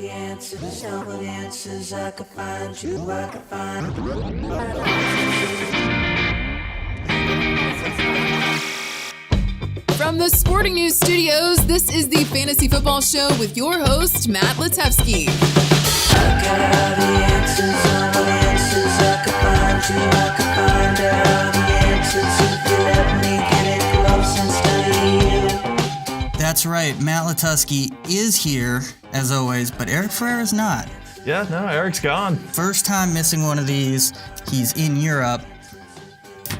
the answers, tell me the answers. I could find you, I could find From the Sporting News Studios, this is the Fantasy Football Show with your host, Matt Litevsky. I got all the answers, all the answers. I could find you, I could find all the answers. If you let me get it close and study you. That's right, Matt Litevsky is here, as always, but Eric Ferrera's not. Yeah, no, Eric's gone. First time missing one of these. He's in Europe.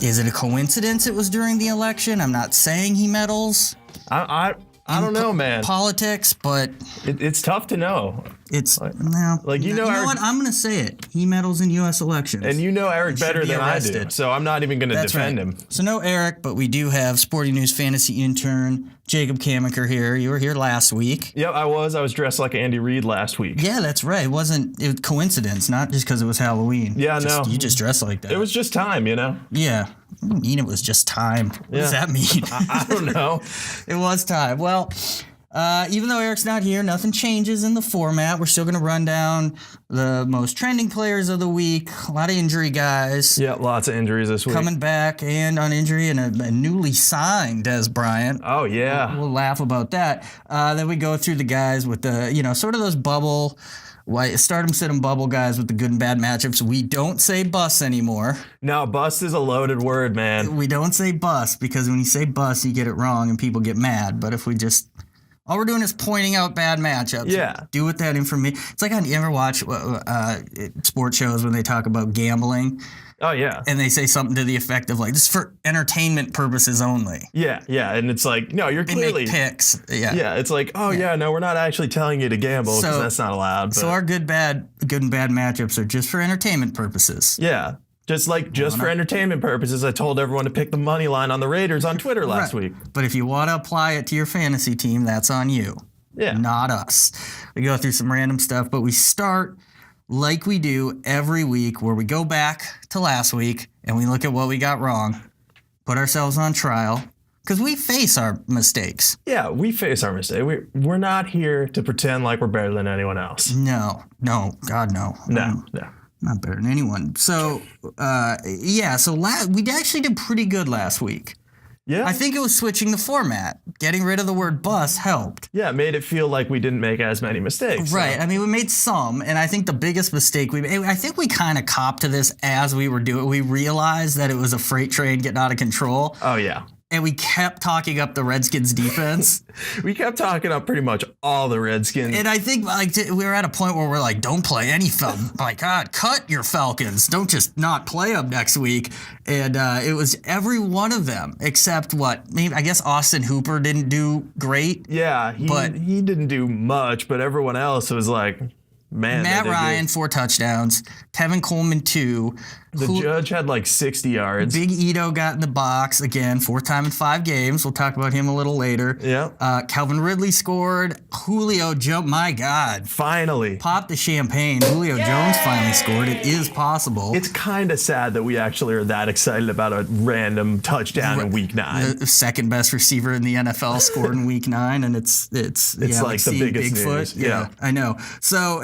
Is it a coincidence it was during the election? I'm not saying he meddles. I don't know, man. Politics, but it's tough to know. It's Like, Eric, you know what? I'm gonna say it. He meddles in U.S. elections, And you know Eric better than I do, so I'm not even going to defend him. So no Eric, but we do have Sporting News fantasy intern Jacob Kamiker here. You were here last week. Yep, I was dressed like Andy Reid last week. Yeah, that's right. It was coincidence, not just because it was Halloween. Yeah, no. You just dressed like that. It was just time, you know? Yeah. I mean, it was just time. What does that mean? I don't know. It was time. Well, even though Eric's not here, nothing changes in the format. We're still going to run down the most trending players of the week. A lot of injury guys. Yeah, lots of injuries this week. Coming back and on injury, and a newly signed Dez Bryant. Oh, yeah. We'll laugh about that. Then we go through the guys with the, sort of those bubble, stardom, sit-em bubble guys with the good and bad matchups. We don't say bust anymore. No, bust is a loaded word, man. We don't say bust because when you say bust, you get it wrong and people get mad. But if we just... all we're doing is pointing out bad matchups. Yeah. Do with that information. It's like you ever watch sports shows when they talk about gambling? Oh, yeah. And they say something to the effect of like, this is for entertainment purposes only. Yeah. And it's like, no, you're They clearly... make picks. Yeah. Yeah, it's like, no, we're not actually telling you to gamble because that's not allowed. But. So our good and bad matchups are just for entertainment purposes. Yeah. Just for entertainment purposes, I told everyone to pick the money line on the Raiders on Twitter last week. But if you want to apply it to your fantasy team, that's on you. Yeah. Not us. We go through some random stuff, but we start like we do every week where we go back to last week and we look at what we got wrong, put ourselves on trial, because we face our mistakes. Yeah, we face our mistake. We're not here to pretend like we're better than anyone else. No, God, no. No. Not better than anyone. So, we actually did pretty good last week. Yeah. I think it was switching the format. Getting rid of the word bust helped. Yeah, it made it feel like we didn't make as many mistakes. Right. So. I mean, we made some, and I think the biggest mistake we made, I think we kind of copped to this as we were doing it. We realized that it was a freight train getting out of control. Oh, yeah. And we kept talking up the Redskins defense. We kept talking up pretty much all the Redskins. And I think we were at a point where we're like, don't play any Falcons. My God, cut your Falcons. Don't just not play them next week. And it was every one of them except maybe I guess Austin Hooper didn't do great. Yeah, he didn't do much, but everyone else was like, man. Matt Ryan, 4 touchdowns. Tevin Coleman, 2. The judge had like 60 yards. Big Ito got in the box again, 4th time in 5 games. We'll talk about him a little later. Yeah. Calvin Ridley scored. Julio jumped. My God. Finally. Pop the champagne. Julio Jones finally scored. It is possible. It's kind of sad that we actually are that excited about a random touchdown in Week 9. The second best receiver in the NFL scored in Week 9, and it's like the biggest Bigfoot. news. Yeah, I know. So,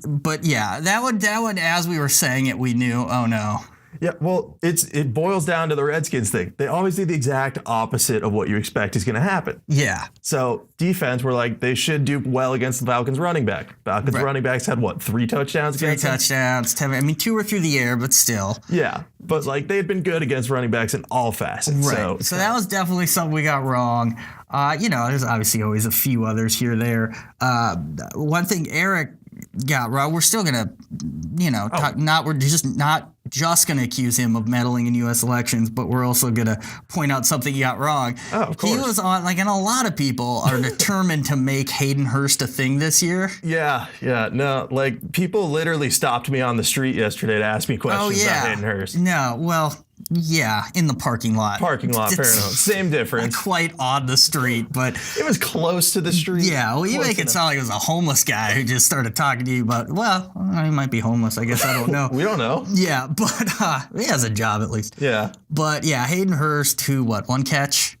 but yeah, that one, as we were saying it, we knew. Oh no. Yeah, well, it boils down to the Redskins thing. They always do the exact opposite of what you expect is going to happen. Yeah. So defense, we're like, they should do well against the Falcons running back. Falcons running backs had 3 touchdowns? 3 touchdowns. 2 were through the air, but still. Yeah, but they had been good against running backs in all facets. Right. So that was definitely something we got wrong. There's obviously always a few others here or there. One thing Eric got wrong, we're still gonna, we're just not just going to accuse him of meddling in U.S. elections, but we're also going to point out something he got wrong. Oh, of course. He was on, and a lot of people are determined to make Hayden Hurst a thing this year. Yeah. No, people literally stopped me on the street yesterday to ask me questions about Hayden Hurst. No, well, yeah, in the parking lot. Fair enough. Same difference. Not quite on the street, but... It was close to the street. Yeah, well, you make it sound like it was a homeless guy who just started talking to you about, he might be homeless, I guess, I don't know. We don't know. Yeah, but he has a job at least. Yeah. But yeah, Hayden Hurst, who, 1 catch?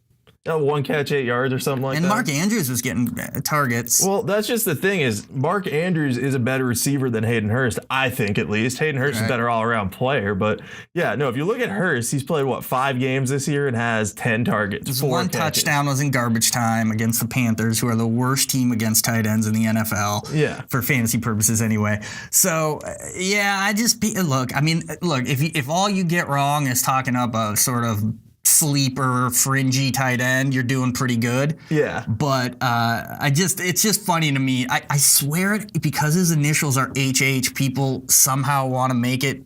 1 catch, 8 yards or something like And that. Mark Andrews was getting targets. Well, that's just the thing is Mark Andrews is a better receiver than Hayden Hurst, I think at least. Hayden Hurst is a better all-around player, but yeah, no, if you look at Hurst, he's played, 5 games this year and has 10 targets, 4 One catches. touchdown was in garbage time against the Panthers, who are the worst team against tight ends in the NFL. Yeah. For fantasy purposes anyway. So, yeah, if all you get wrong is talking up a sort of sleeper, fringy tight end, you're doing pretty good. Yeah. But it's just funny to me. I swear it, because his initials are HH, people somehow want to make it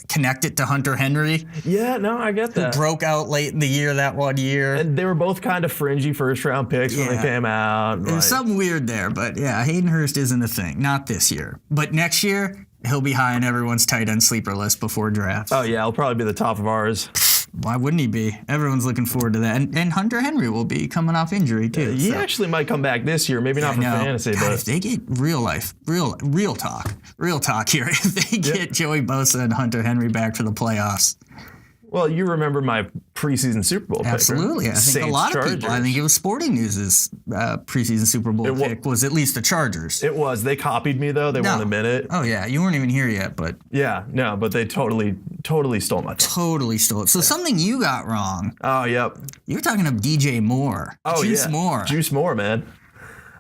connect it to Hunter Henry. Yeah, no, I get that. Broke out late in the year that one year. And they were both kind of fringy first-round picks when they came out. There's something weird there, but yeah, Hayden Hurst isn't a thing. Not this year. But next year, he'll be high on everyone's tight end sleeper list before draft. Oh, yeah, he'll probably be the top of ours. Why wouldn't he be? Everyone's looking forward to that. And Hunter Henry will be coming off injury, too. He actually might come back this year. Maybe not for fantasy, God, but if they get real talk here, if they get Joey Bosa and Hunter Henry back for the playoffs. Well, you remember my preseason Super Bowl pick, Absolutely. right? I think a lot of people, I think it was Sporting News' preseason Super Bowl pick was at least the Chargers. It was. They copied me, though. They won't admit it. Oh, yeah. You weren't even here yet, but. Yeah, no, but they totally stole my pick. Totally stole it. So something you got wrong. Oh, yep. You were talking of DJ Moore. Oh, Juice Moore. Juice Moore, man.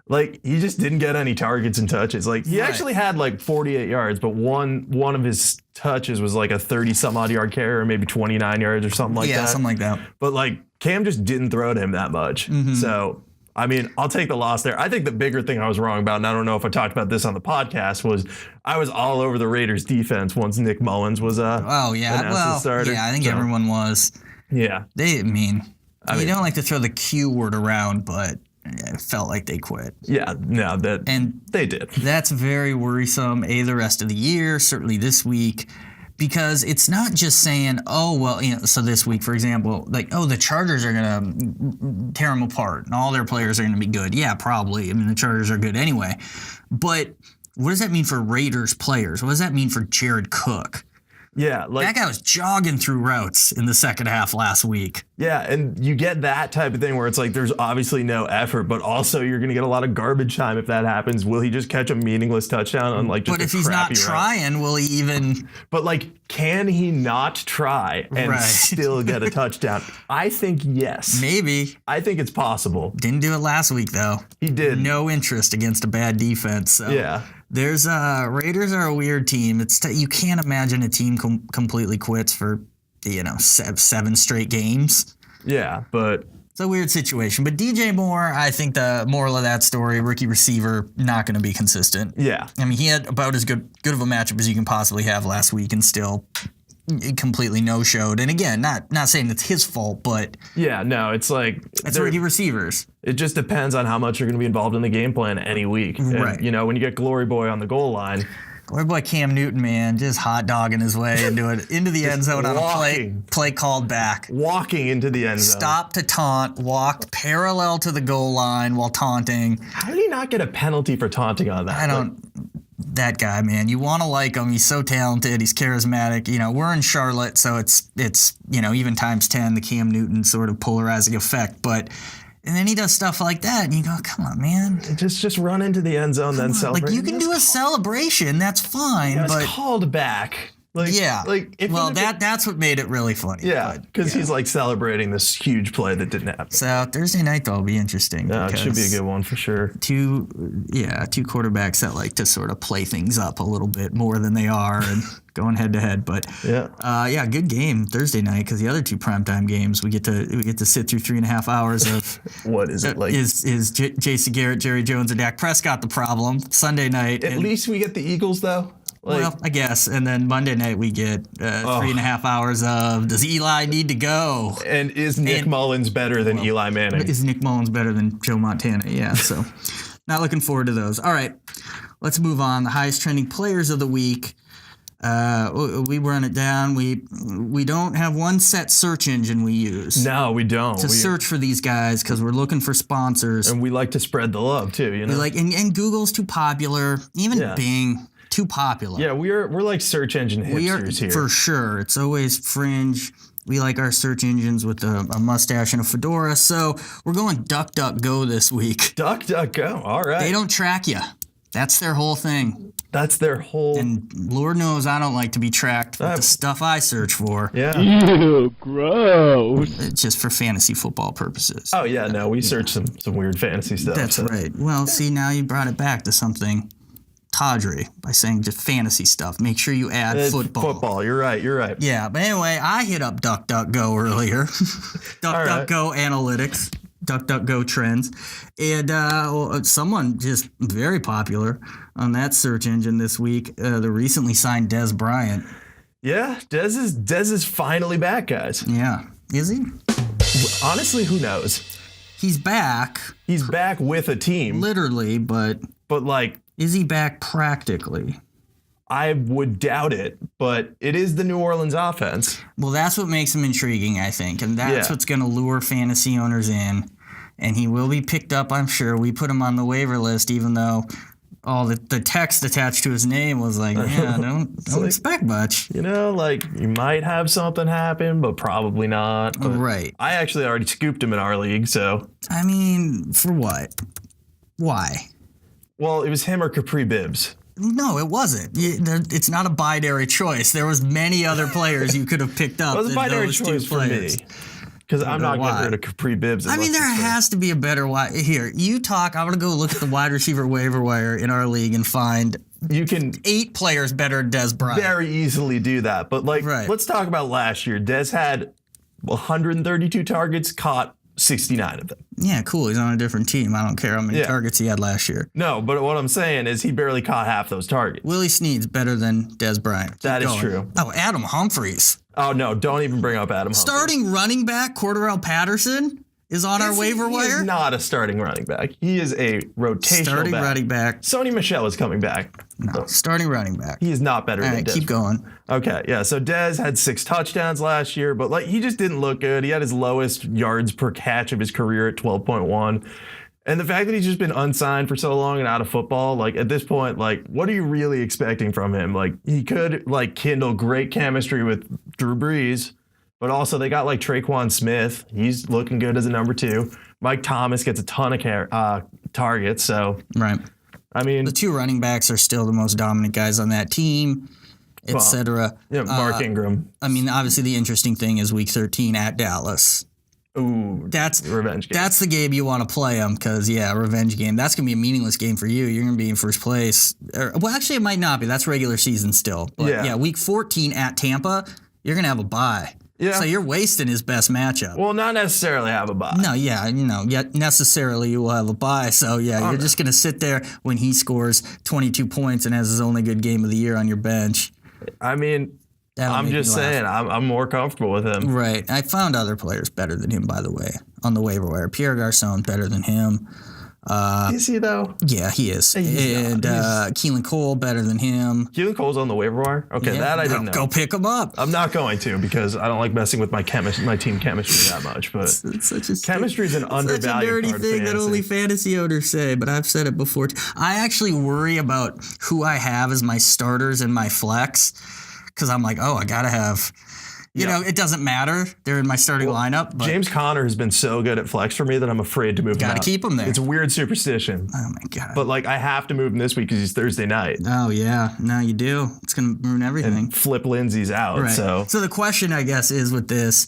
Like, he just didn't get any targets and touches. Like, he actually had, 48 yards, but one of his touches was, a 30-some-odd yard carry or maybe 29 yards or something like that. Yeah, something like that. But, Cam just didn't throw to him that much. Mm-hmm. So, I mean, I'll take the loss there. I think the bigger thing I was wrong about, and I don't know if I talked about this on the podcast, was I was all over the Raiders' defense once Nick Mullins was announced as starter. Yeah, I think everyone was. Yeah. You don't like to throw the Q word around, but it felt like they quit. Yeah, no, they did. That's very worrisome, the rest of the year, certainly this week, because it's not just saying, so this week, for example, the Chargers are going to tear them apart and all their players are going to be good. Yeah, probably. I mean, the Chargers are good anyway. But what does that mean for Raiders players? What does that mean for Jared Cook? Yeah, that guy was jogging through routes in the second half last week. Yeah, and you get that type of thing where it's there's obviously no effort, but also you're going to get a lot of garbage time if that happens. Will he just catch a meaningless touchdown on just But if he's not trying, will he even? But can he not try and still get a touchdown? I think yes. Maybe. I think it's possible. Didn't do it last week though. He did. No interest against a bad defense. So. Yeah. There's Raiders are a weird team. You can't imagine a team completely quits for 7 straight games. Yeah, but it's a weird situation. But DJ Moore, I think the moral of that story, rookie receiver, not going to be consistent. Yeah, I mean he had about as good of a matchup as you can possibly have last week, and still completely no-showed. And again, not saying it's his fault, but yeah, no, it's it's rookie receivers. It just depends on how much you're going to be involved in the game plan any week. Right. And, when you get Glory Boy on the goal line. Glory Boy Cam Newton, man, just hot dogging his way into the end zone on a play called back. Walking into the end zone. Stopped to taunt, walked parallel to the goal line while taunting. How did he not get a penalty for taunting on that? That guy, man, you want to like him. He's so talented. He's charismatic. We're in Charlotte, so it's even times 10 the Cam Newton sort of polarizing effect. And then he does stuff like that, and you go, "Come on, man! Just run into the end zone, then celebrate." You can do a celebration. That's fine, but it's called back. That's what made it really funny. Yeah, because he's celebrating this huge play that didn't happen. So Thursday night though will be interesting. No, it should be a good one for sure. Two quarterbacks that like to sort of play things up a little bit more than they are and going head to head. But good game Thursday night because the other 2 primetime games we get to sit through 3.5 hours of what is it like? Is Jason Garrett, Jerry Jones, or Dak Prescott the problem? Sunday night. At least we get the Eagles though. Well, I guess. And then Monday night we get 3.5 hours of does Eli need to go? And is Nick Mullins better than Eli Manning? Is Nick Mullins better than Joe Montana? Yeah, so not looking forward to those. All right, let's move on. The highest trending players of the week. We run it down. We don't have one set search engine we use. No, we don't. To search for these guys because we're looking for sponsors. And we like to spread the love too, We and Google's too popular. Even Bing. Too popular. Yeah, we're like search engine hipsters here. For sure. It's always fringe. We like our search engines with a mustache and a fedora. So we're going DuckDuckGo this week. DuckDuckGo. All right. They don't track you. That's their whole thing. That's their whole. And Lord knows I don't like to be tracked with the stuff I search for. Yeah. Ew, gross. It's just for fantasy football purposes. Oh, yeah. No, we search some weird fantasy stuff. That's right. Well, see, now you brought it back to something tawdry by saying just fantasy stuff. Make sure you add football. Football. You're right. Yeah, but anyway, I hit up DuckDuckGo earlier. DuckDuckGo Analytics. DuckDuckGo Trends. And someone just very popular on that search engine this week, the recently signed Dez Bryant. Yeah, Dez is finally back, guys. Yeah. Is he? Honestly, who knows? He's back. He's back with a team. Literally, but like, is he back practically? I would doubt it, but it is the New Orleans offense. Well, that's what makes him intriguing, I think. And that's what's going to lure fantasy owners in. And he will be picked up, I'm sure. We put him on the waiver list, even though all the text attached to his name was like, yeah, don't expect much. You know, like, you might have something happen, but probably not. But right. I actually already scooped him in our league, so. I mean, for what? Why? Well, it was him or Capri Bibbs. No, it wasn't. It's not a binary choice. There was many other players you could have picked up. It was a binary those choice two players. for me. Because I'm not getting rid of Capri Bibbs. I mean, there has to be a better wide. Here, you talk. I'm going to go look at the wide receiver waiver wire in our league and find you can 8 players better than Dez Bryant. Very easily do that. But, like, let's talk about last year. Dez had 132 targets, caught 69 of them. Yeah, cool. He's on a different team. I don't care how many targets he had last year. No, but what I'm saying is he barely caught half those targets. Willie Snead's better than Dez Bryant. That is true. Oh, Adam Humphries. Oh, no, don't even bring up Adam Humphries. Starting running back, Cordarrelle Patterson, is on our waiver wire. He is not a starting running back. He is a rotational starting running back. Sony Michel is coming back. No, starting running back. He is not better than Dez. Keep going. Okay, yeah, so Dez had 6 touchdowns last year, but like he just didn't look good. He had his lowest yards per catch of his career at 12.1. And the fact that he's just been unsigned for so long and out of football, like at this point, like what are you really expecting from him? Like he could like kindle great chemistry with Drew Brees, but also they got like Traquan Smith. He's looking good as a number 2. Mike Thomas gets a ton of targets. So, right. I mean, the 2 running backs are still the most dominant guys on that team, etc. Yeah, Mark Ingram. I mean, obviously the interesting thing is week 13 at Dallas. Ooh, that's revenge game. That's the game you want to play them because, revenge game. That's going to be a meaningless game for you. You're going to be in first place. Well, actually, it might not be. That's regular season still. But week 14 at Tampa, you're going to have a bye. Yeah. So you're wasting his best matchup. Well, not necessarily have a bye. No, yet necessarily you will have a bye. So, you're just going to sit there when he scores 22 points and has his only good game of the year on your bench. I mean, I'm just saying, I'm more comfortable with him. Right. I found other players better than him, by the way, on the waiver wire. Pierre Garçon better than him. Is he, though? Yeah, he is. And Keelan Cole better than him. Keelan Cole's on the waiver wire? Okay, that I didn't know. Go pick him up. I'm not going to because I don't like messing with my team chemistry that much. But chemistry is an undervalued such a dirty part thing of that only fantasy owners say, but I've said it before. I actually worry about who I have as my starters and my flex because I'm like, I got to have... You know, it doesn't matter. They're in my starting lineup. But James Conner has been so good at flex for me that I'm afraid to move him out. Got to keep him there. It's a weird superstition. Oh, my God. But, like, I have to move him this week because he's Thursday night. Oh, yeah. No, you do. It's going to ruin everything. And Flip Lindsay's out, right. So the question, I guess, is with this,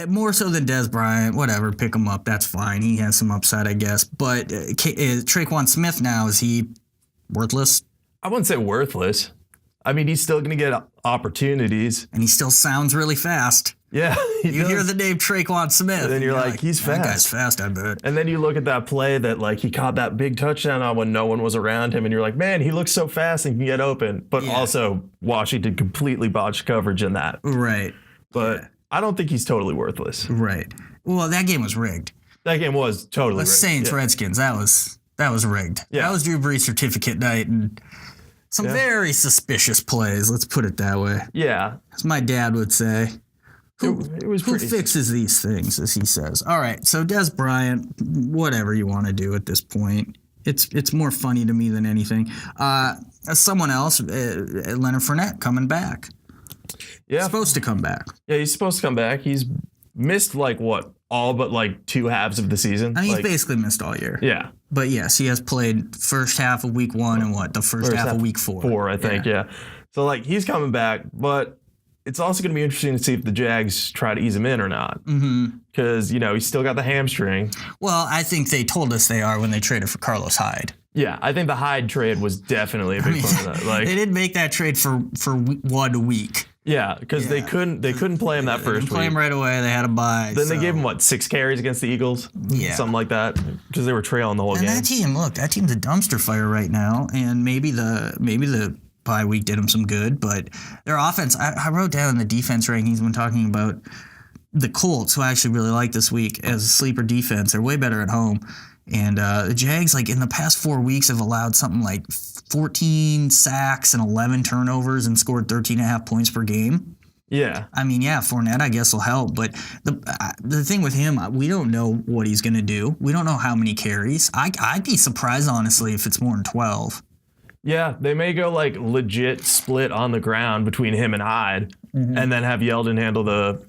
more so than Dez Bryant, whatever, pick him up. That's fine. He has some upside, I guess. But Traquan Smith now, is he worthless? I wouldn't say worthless. I mean, he's still going to get opportunities. And he still sounds really fast. Yeah. You hear the name Traquan Smith. And then you're like, he's fast. That guy's fast, I bet. And then you look at that play that, like, he caught that big touchdown on when no one was around him. And you're like, man, he looks so fast and can get open. But also, Washington completely botched coverage in that. Right. But I don't think he's totally worthless. Right. Well, that game was rigged. That game was totally rigged. Saints, Redskins, that was rigged. Yeah. That was Drew Brees certificate night. And some very suspicious plays, let's put it that way. Yeah. As my dad would say. It was Who fixes these things, as he says. All right, so Dez Bryant, whatever you want to do at this point. It's more funny to me than anything. Someone else, Leonard Fournette, coming back. Yeah. Supposed to come back. Yeah, he's supposed to come back. He's missed all but 2 halves of the season. I mean, he's basically missed all year. Yeah. But yes, he has played first half of week 1 and the first half of week 4. 4, I think, yeah. So he's coming back, but it's also going to be interesting to see if the Jags try to ease him in or not. Because, he's still got the hamstring. Well, I think they told us they are when they traded for Carlos Hyde. Yeah, I think the Hyde trade was definitely a big part of that. They didn't make that trade for 1 week. Yeah, because they couldn't play him that first week. Play him right away. They had a bye. Then they gave him 6 carries against the Eagles? Yeah, something like that, because they were trailing the whole game. That team's a dumpster fire right now, and maybe the bye week did them some good, but their offense. I wrote down the defense rankings when talking about the Colts, who I actually really like this week as a sleeper defense. They're way better at home. And the Jags, in the past 4 weeks, have allowed something like 14 sacks and 11 turnovers and scored 13.5 points per game. Yeah. I mean, Fournette, I guess, will help. But the thing with him, we don't know what he's going to do. We don't know how many carries. I'd be surprised, honestly, if it's more than 12. Yeah, they may go legit split on the ground between him and Hyde and then have Yeldon handle the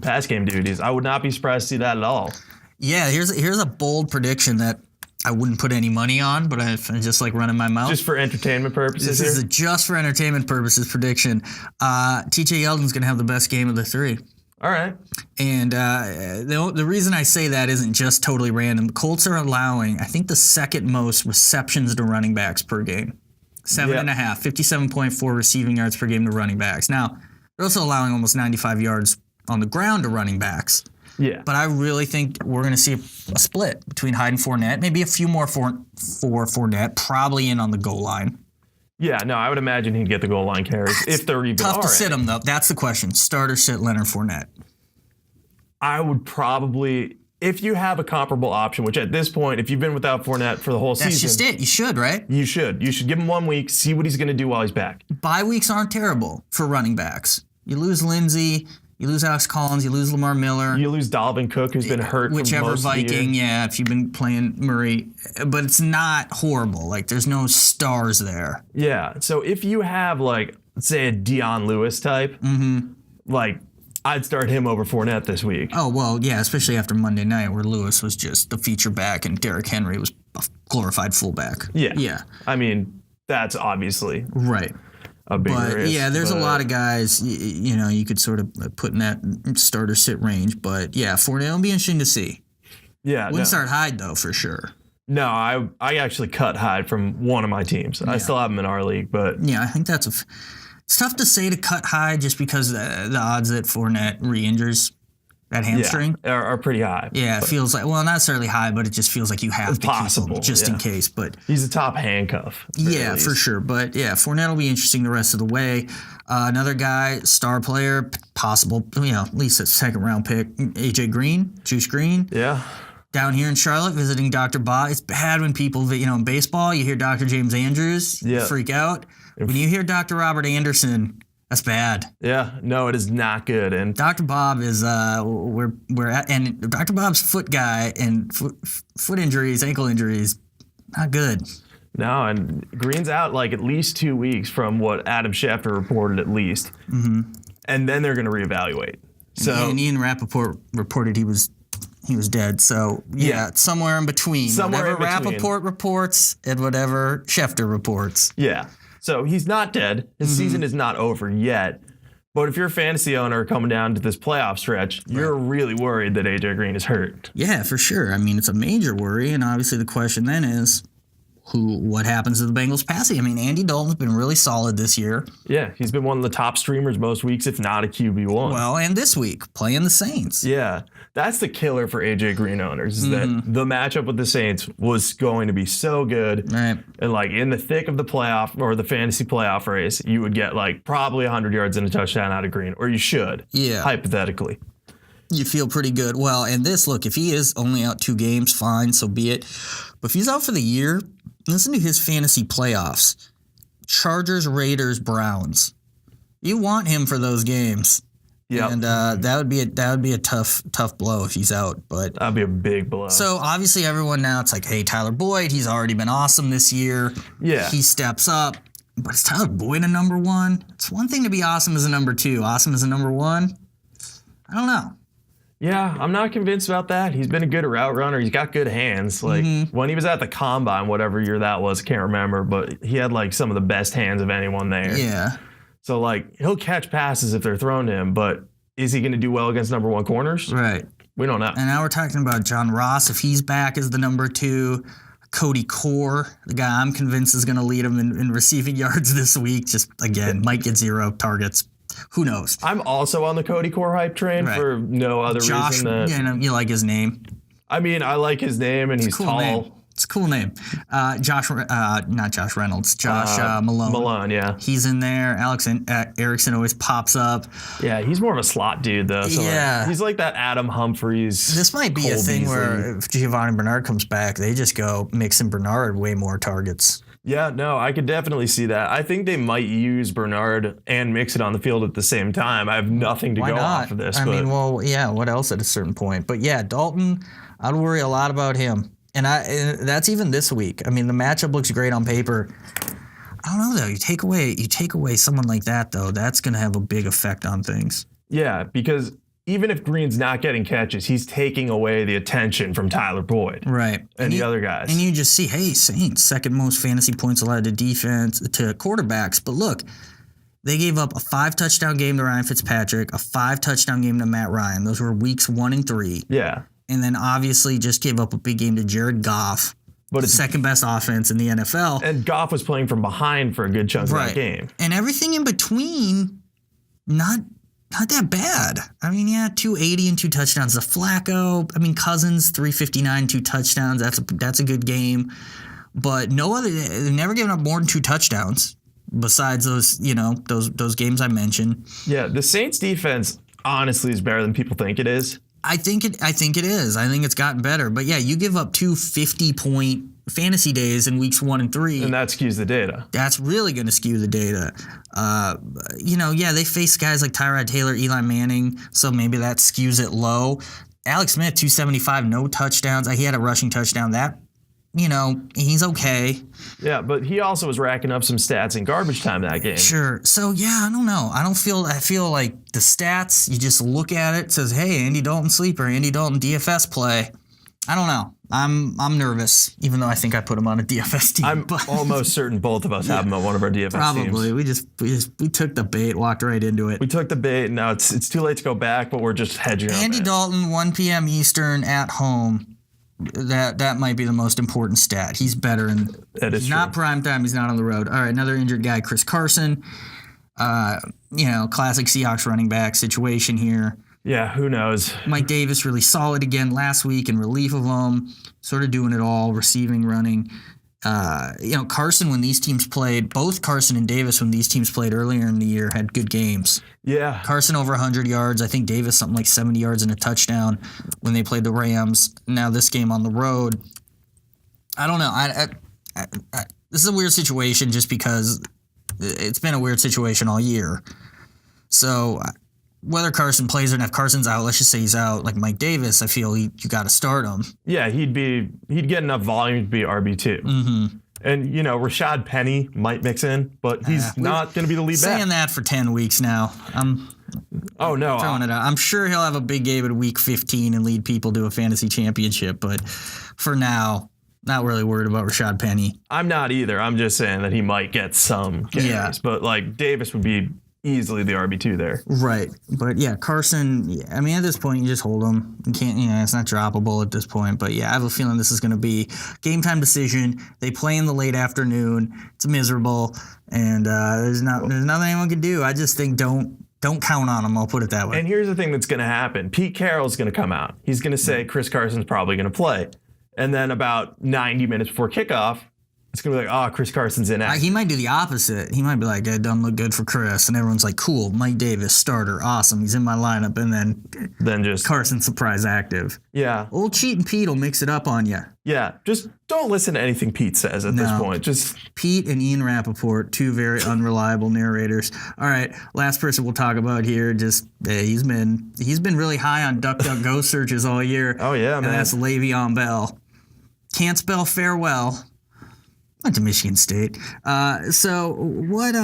pass game duties. I would not be surprised to see that at all. Yeah, here's a bold prediction that I wouldn't put any money on, but I just like running my mouth. Just for entertainment purposes. This is a just for entertainment purposes prediction. TJ Yeldon's going to have the best game of the 3. All right. And the reason I say that isn't just totally random. The Colts are allowing, I think, the second most receptions to running backs per game. 7.5, 57.4 receiving yards per game to running backs. Now, they're also allowing almost 95 yards on the ground to running backs. Yeah. But I really think we're going to see a split between Hyde and Fournette. Maybe a few more for Fournette, probably in on the goal line. Yeah, no, I would imagine he'd get the goal line carries if they're even tough to sit him, though. That's the question. Start or sit Leonard Fournette? I would probably, if you have a comparable option, which at this point, if you've been without Fournette for the whole season. That's just it. You should, right? You should. You should give him 1 week, see what he's going to do while he's back. Bye weeks aren't terrible for running backs. You lose Lindsey. You lose Alex Collins, you lose Lamar Miller. You lose Dalvin Cook, who's been hurt whichever for most Viking, of the year. Yeah, if you've been playing Murray. But it's not horrible. There's no stars there. Yeah, so if you have, let's say a Dion Lewis type, I'd start him over Fournette this week. Oh, well, yeah, especially after Monday night where Lewis was just the feature back and Derrick Henry was a glorified fullback. Yeah. Yeah. I mean, that's obviously right. A big risk. Yeah, there's a lot of guys, you could sort of put in that starter sit range. But yeah, Fournette will be interesting to see. Yeah. Wouldn't start Hyde, though, for sure. No, I actually cut Hyde from one of my teams. I still have him in our league, but. Yeah, I think it's tough to say to cut Hyde just because the odds that Fournette re-injures that hamstring are pretty high. Yeah, it feels like, well, not necessarily high, but it just feels like you have to possible, keep him just in case. But he's a top handcuff. Yeah, for sure. But yeah, Fournette will be interesting the rest of the way. Another guy, star player, possible, at least a second round pick, AJ Green, Juice Green. Yeah. Down here in Charlotte, visiting Dr. Bob. It's bad when people, in baseball, you hear Dr. James Andrews, you freak out. When you hear Dr. Robert Anderson, that's bad. Yeah, no, it is not good. And Dr. Bob is we're at, and Dr. Bob's foot guy and foot injuries, ankle injuries, not good. No, and Green's out at least 2 weeks from what Adam Schefter reported at least. Mm-hmm. And then they're going to reevaluate. So and Ian Rappaport reported he was dead. So yeah, somewhere in between. Whatever Rappaport reports and whatever Schefter reports. Yeah. So he's not dead. His season is not over yet. But if you're a fantasy owner coming down to this playoff stretch, you're really worried that AJ Green is hurt. Yeah, for sure. I mean, it's a major worry. And obviously the question then is, what happens to the Bengals passing? I mean, Andy Dalton's been really solid this year. Yeah, he's been one of the top streamers most weeks, if not a QB1. Well, and this week, playing the Saints. Yeah, that's the killer for AJ Green owners, is that the matchup with the Saints was going to be so good. Right. And in the thick of the playoff or the fantasy playoff race, you would get probably 100 yards and a touchdown out of Green, or you should, hypothetically. You feel pretty good. Well, and look, if he is only out 2 games, fine, so be it. But if he's out for the year, listen to his fantasy playoffs. Chargers, Raiders, Browns. You want him for those games. Yeah. And that would be a tough blow if he's out. But that'd be a big blow. So obviously everyone now, it's hey, Tyler Boyd, he's already been awesome this year. Yeah. He steps up. But is Tyler Boyd a number one? It's one thing to be awesome as a number two. Awesome as a number one? I don't know. Yeah, I'm not convinced about that. He's been a good route runner. He's got good hands. Like when he was at the combine, whatever year that was, I can't remember, but he had like some of the best hands of anyone there. Yeah. So like he'll catch passes if they're thrown to him, but is he going to do well against number one corners? Right. We don't know. And now we're talking about John Ross, if he's back as the number two. Cody Core, the guy I'm convinced is going to lead him in receiving yards this week. Just, again, might get 0 targets. Who knows? I'm also on the Cody Core hype train for no other reason than... you like his name. I mean, I like his name, and he's cool tall. Name. It's a cool name. Not Josh Reynolds. Josh Malone. Malone, yeah. He's in there. Alex Erickson always pops up. Yeah, he's more of a slot dude, though. So yeah. He's like that Adam Humphries. This might be Cole a thing Beasley. where if Giovanni Bernard comes back, they just go Mixon Bernard way more targets. Yeah, no, I could definitely see that. I think they might use Bernard and Mixon on the field at the same time. I have nothing to Why go not? off of this. I but mean, well, yeah, what else at a certain point? But yeah, Dalton, I'd worry a lot about him. And that's even this week. I mean, the matchup looks great on paper. I don't know, though. You take away someone like that, though, that's going to have a big effect on things. Yeah, because even if Green's not getting catches, he's taking away the attention from Tyler Boyd. Right. And the other guys. And you just see, hey, Saints, second most fantasy points allowed to defense, to quarterbacks. But look, they gave up a 5-touchdown game to Ryan Fitzpatrick, a 5-touchdown game to Matt Ryan. Those were weeks 1 and 3. Yeah. And then obviously just gave up a big game to Jared Goff, but it's second best offense in the NFL. And Goff was playing from behind for a good chunk of that game. And everything in between, not that bad. I mean, yeah, 280 and 2 touchdowns to Flacco. I mean, Cousins, 359, 2 touchdowns. That's a good game. But they've never given up more than 2 touchdowns besides those games I mentioned. Yeah, the Saints defense honestly is better than people think it is. I think it is. I think it's gotten better. But yeah, you give up 2 50-point fantasy days in weeks 1 and 3. And that skews the data. That's really going to skew the data. They face guys like Tyrod Taylor, Eli Manning, so maybe that skews it low. Alex Smith, 275, no touchdowns. He had a rushing touchdown. That, he's okay. Yeah, but he also was racking up some stats in garbage time that game. Sure. So, yeah, I don't know. I feel like the stats, you just look at it says, hey, Andy Dalton sleeper, Andy Dalton DFS play. I don't know. I'm nervous, even though I think I put him on a DFS team. I'm almost certain both of us have him on one of our DFS probably. teams. We took the bait, walked right into it. We took the bait, and now it's too late to go back, but we're just hedging up. Andy Dalton, 1 p.m. Eastern at home. That might be the most important stat. He's better he's not prime time. He's not on the road. All right, another injured guy, Chris Carson. Classic Seahawks running back situation here. Yeah, who knows? Mike Davis really solid again last week in relief of him, sort of doing it all, receiving, running. Carson, when these teams played, both Carson and Davis, when these teams played earlier in the year, had good games. Yeah. Carson over 100 yards. I think Davis something like 70 yards and a touchdown when they played the Rams. Now this game on the road, I don't know. This is a weird situation just because it's been a weird situation all year. So whether Carson plays or not, if Carson's out, let's just say he's out, like Mike Davis, I feel you got to start him. Yeah, he'd get enough volume to be RB2. Mm-hmm. And, Rashad Penny might mix in, but he's not going to be the lead back. Saying that for 10 weeks now. I'm throwing it out. I'm sure he'll have a big game in week 15 and lead people to a fantasy championship, but for now, not really worried about Rashad Penny. I'm not either. I'm just saying that he might get some carries. Yeah. But, Davis would be easily the RB2 there. Right. But yeah, Carson, I mean, at this point, you just hold him. You can't, it's not droppable at this point. But yeah, I have a feeling this is going to be game time decision. They play in the late afternoon. It's miserable. And there's nothing anyone can do. I just think don't count on them. I'll put it that way. And here's the thing that's going to happen. Pete Carroll's going to come out. He's going to say Chris Carson's probably going to play. And then about 90 minutes before kickoff, it's going to be like, Chris Carson's in action. He might do the opposite. He might be like, it doesn't look good for Chris. And everyone's like, cool, Mike Davis, starter, awesome. He's in my lineup. And then just Carson surprise active. Yeah. Old Cheatin' Pete will mix it up on you. Yeah. Just don't listen to anything Pete says at this point. Just Pete and Ian Rappaport, 2 very unreliable narrators. All right. Last person we'll talk about here. He's been really high on DuckDuckGo searches all year. Oh, yeah, man. And that's Le'Veon Bell. Can't spell farewell. Went to Michigan State. So what?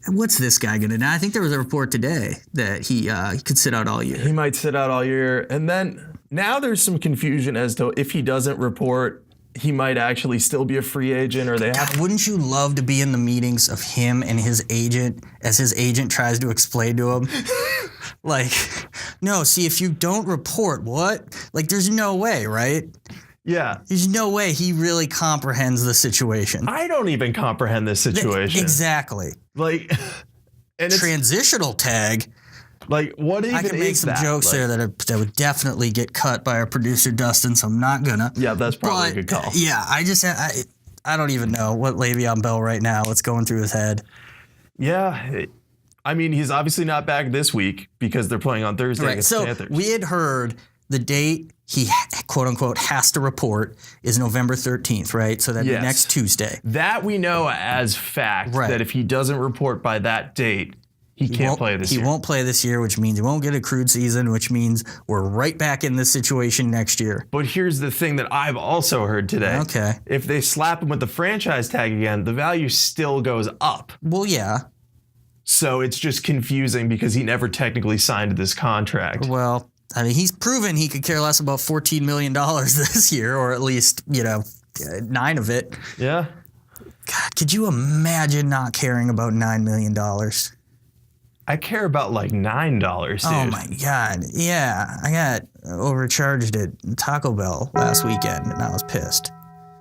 What's this guy gonna do? I think there was a report today that he could sit out all year. He might sit out all year, and then now there's some confusion as to if he doesn't report, he might actually still be a free agent, or they have. God, wouldn't you love to be in the meetings of him and his agent as his agent tries to explain to him? Like, no, see, if you don't report, what? Like, there's no way, right? Yeah. There's no way he really comprehends the situation. I don't even comprehend this situation. Exactly. Like, and it's Transitional tag. like, what even I could make is some that? jokes Like, there that would definitely get cut by our producer Dustin, so I'm not gonna. Yeah, that's probably a good call. Yeah, I don't even know what Le'Veon Bell right now, what's going through his head. Yeah. I mean, he's obviously not back this week because they're playing on Thursday Right. against So Panthers. we had heard the date he quote unquote has to report is November 13th, right? So that'd Yes. be next Tuesday. That we know as fact, Right. that if he doesn't report by that date, he can't play this year. He won't play this year, which means he won't get accrued season, which means we're right back in this situation next year. But here's the thing that I've also heard today. Okay. If they slap him with the franchise tag again, the value still goes up. Well, yeah. So it's just confusing because he never technically signed this contract. Well, I mean, he's proven he could care less about $14 million this year, or at least, 9 of it. Yeah. God, could you imagine not caring about $9 million? I care about like $9, dude. Oh my God. Yeah. I got overcharged at Taco Bell last weekend and I was pissed.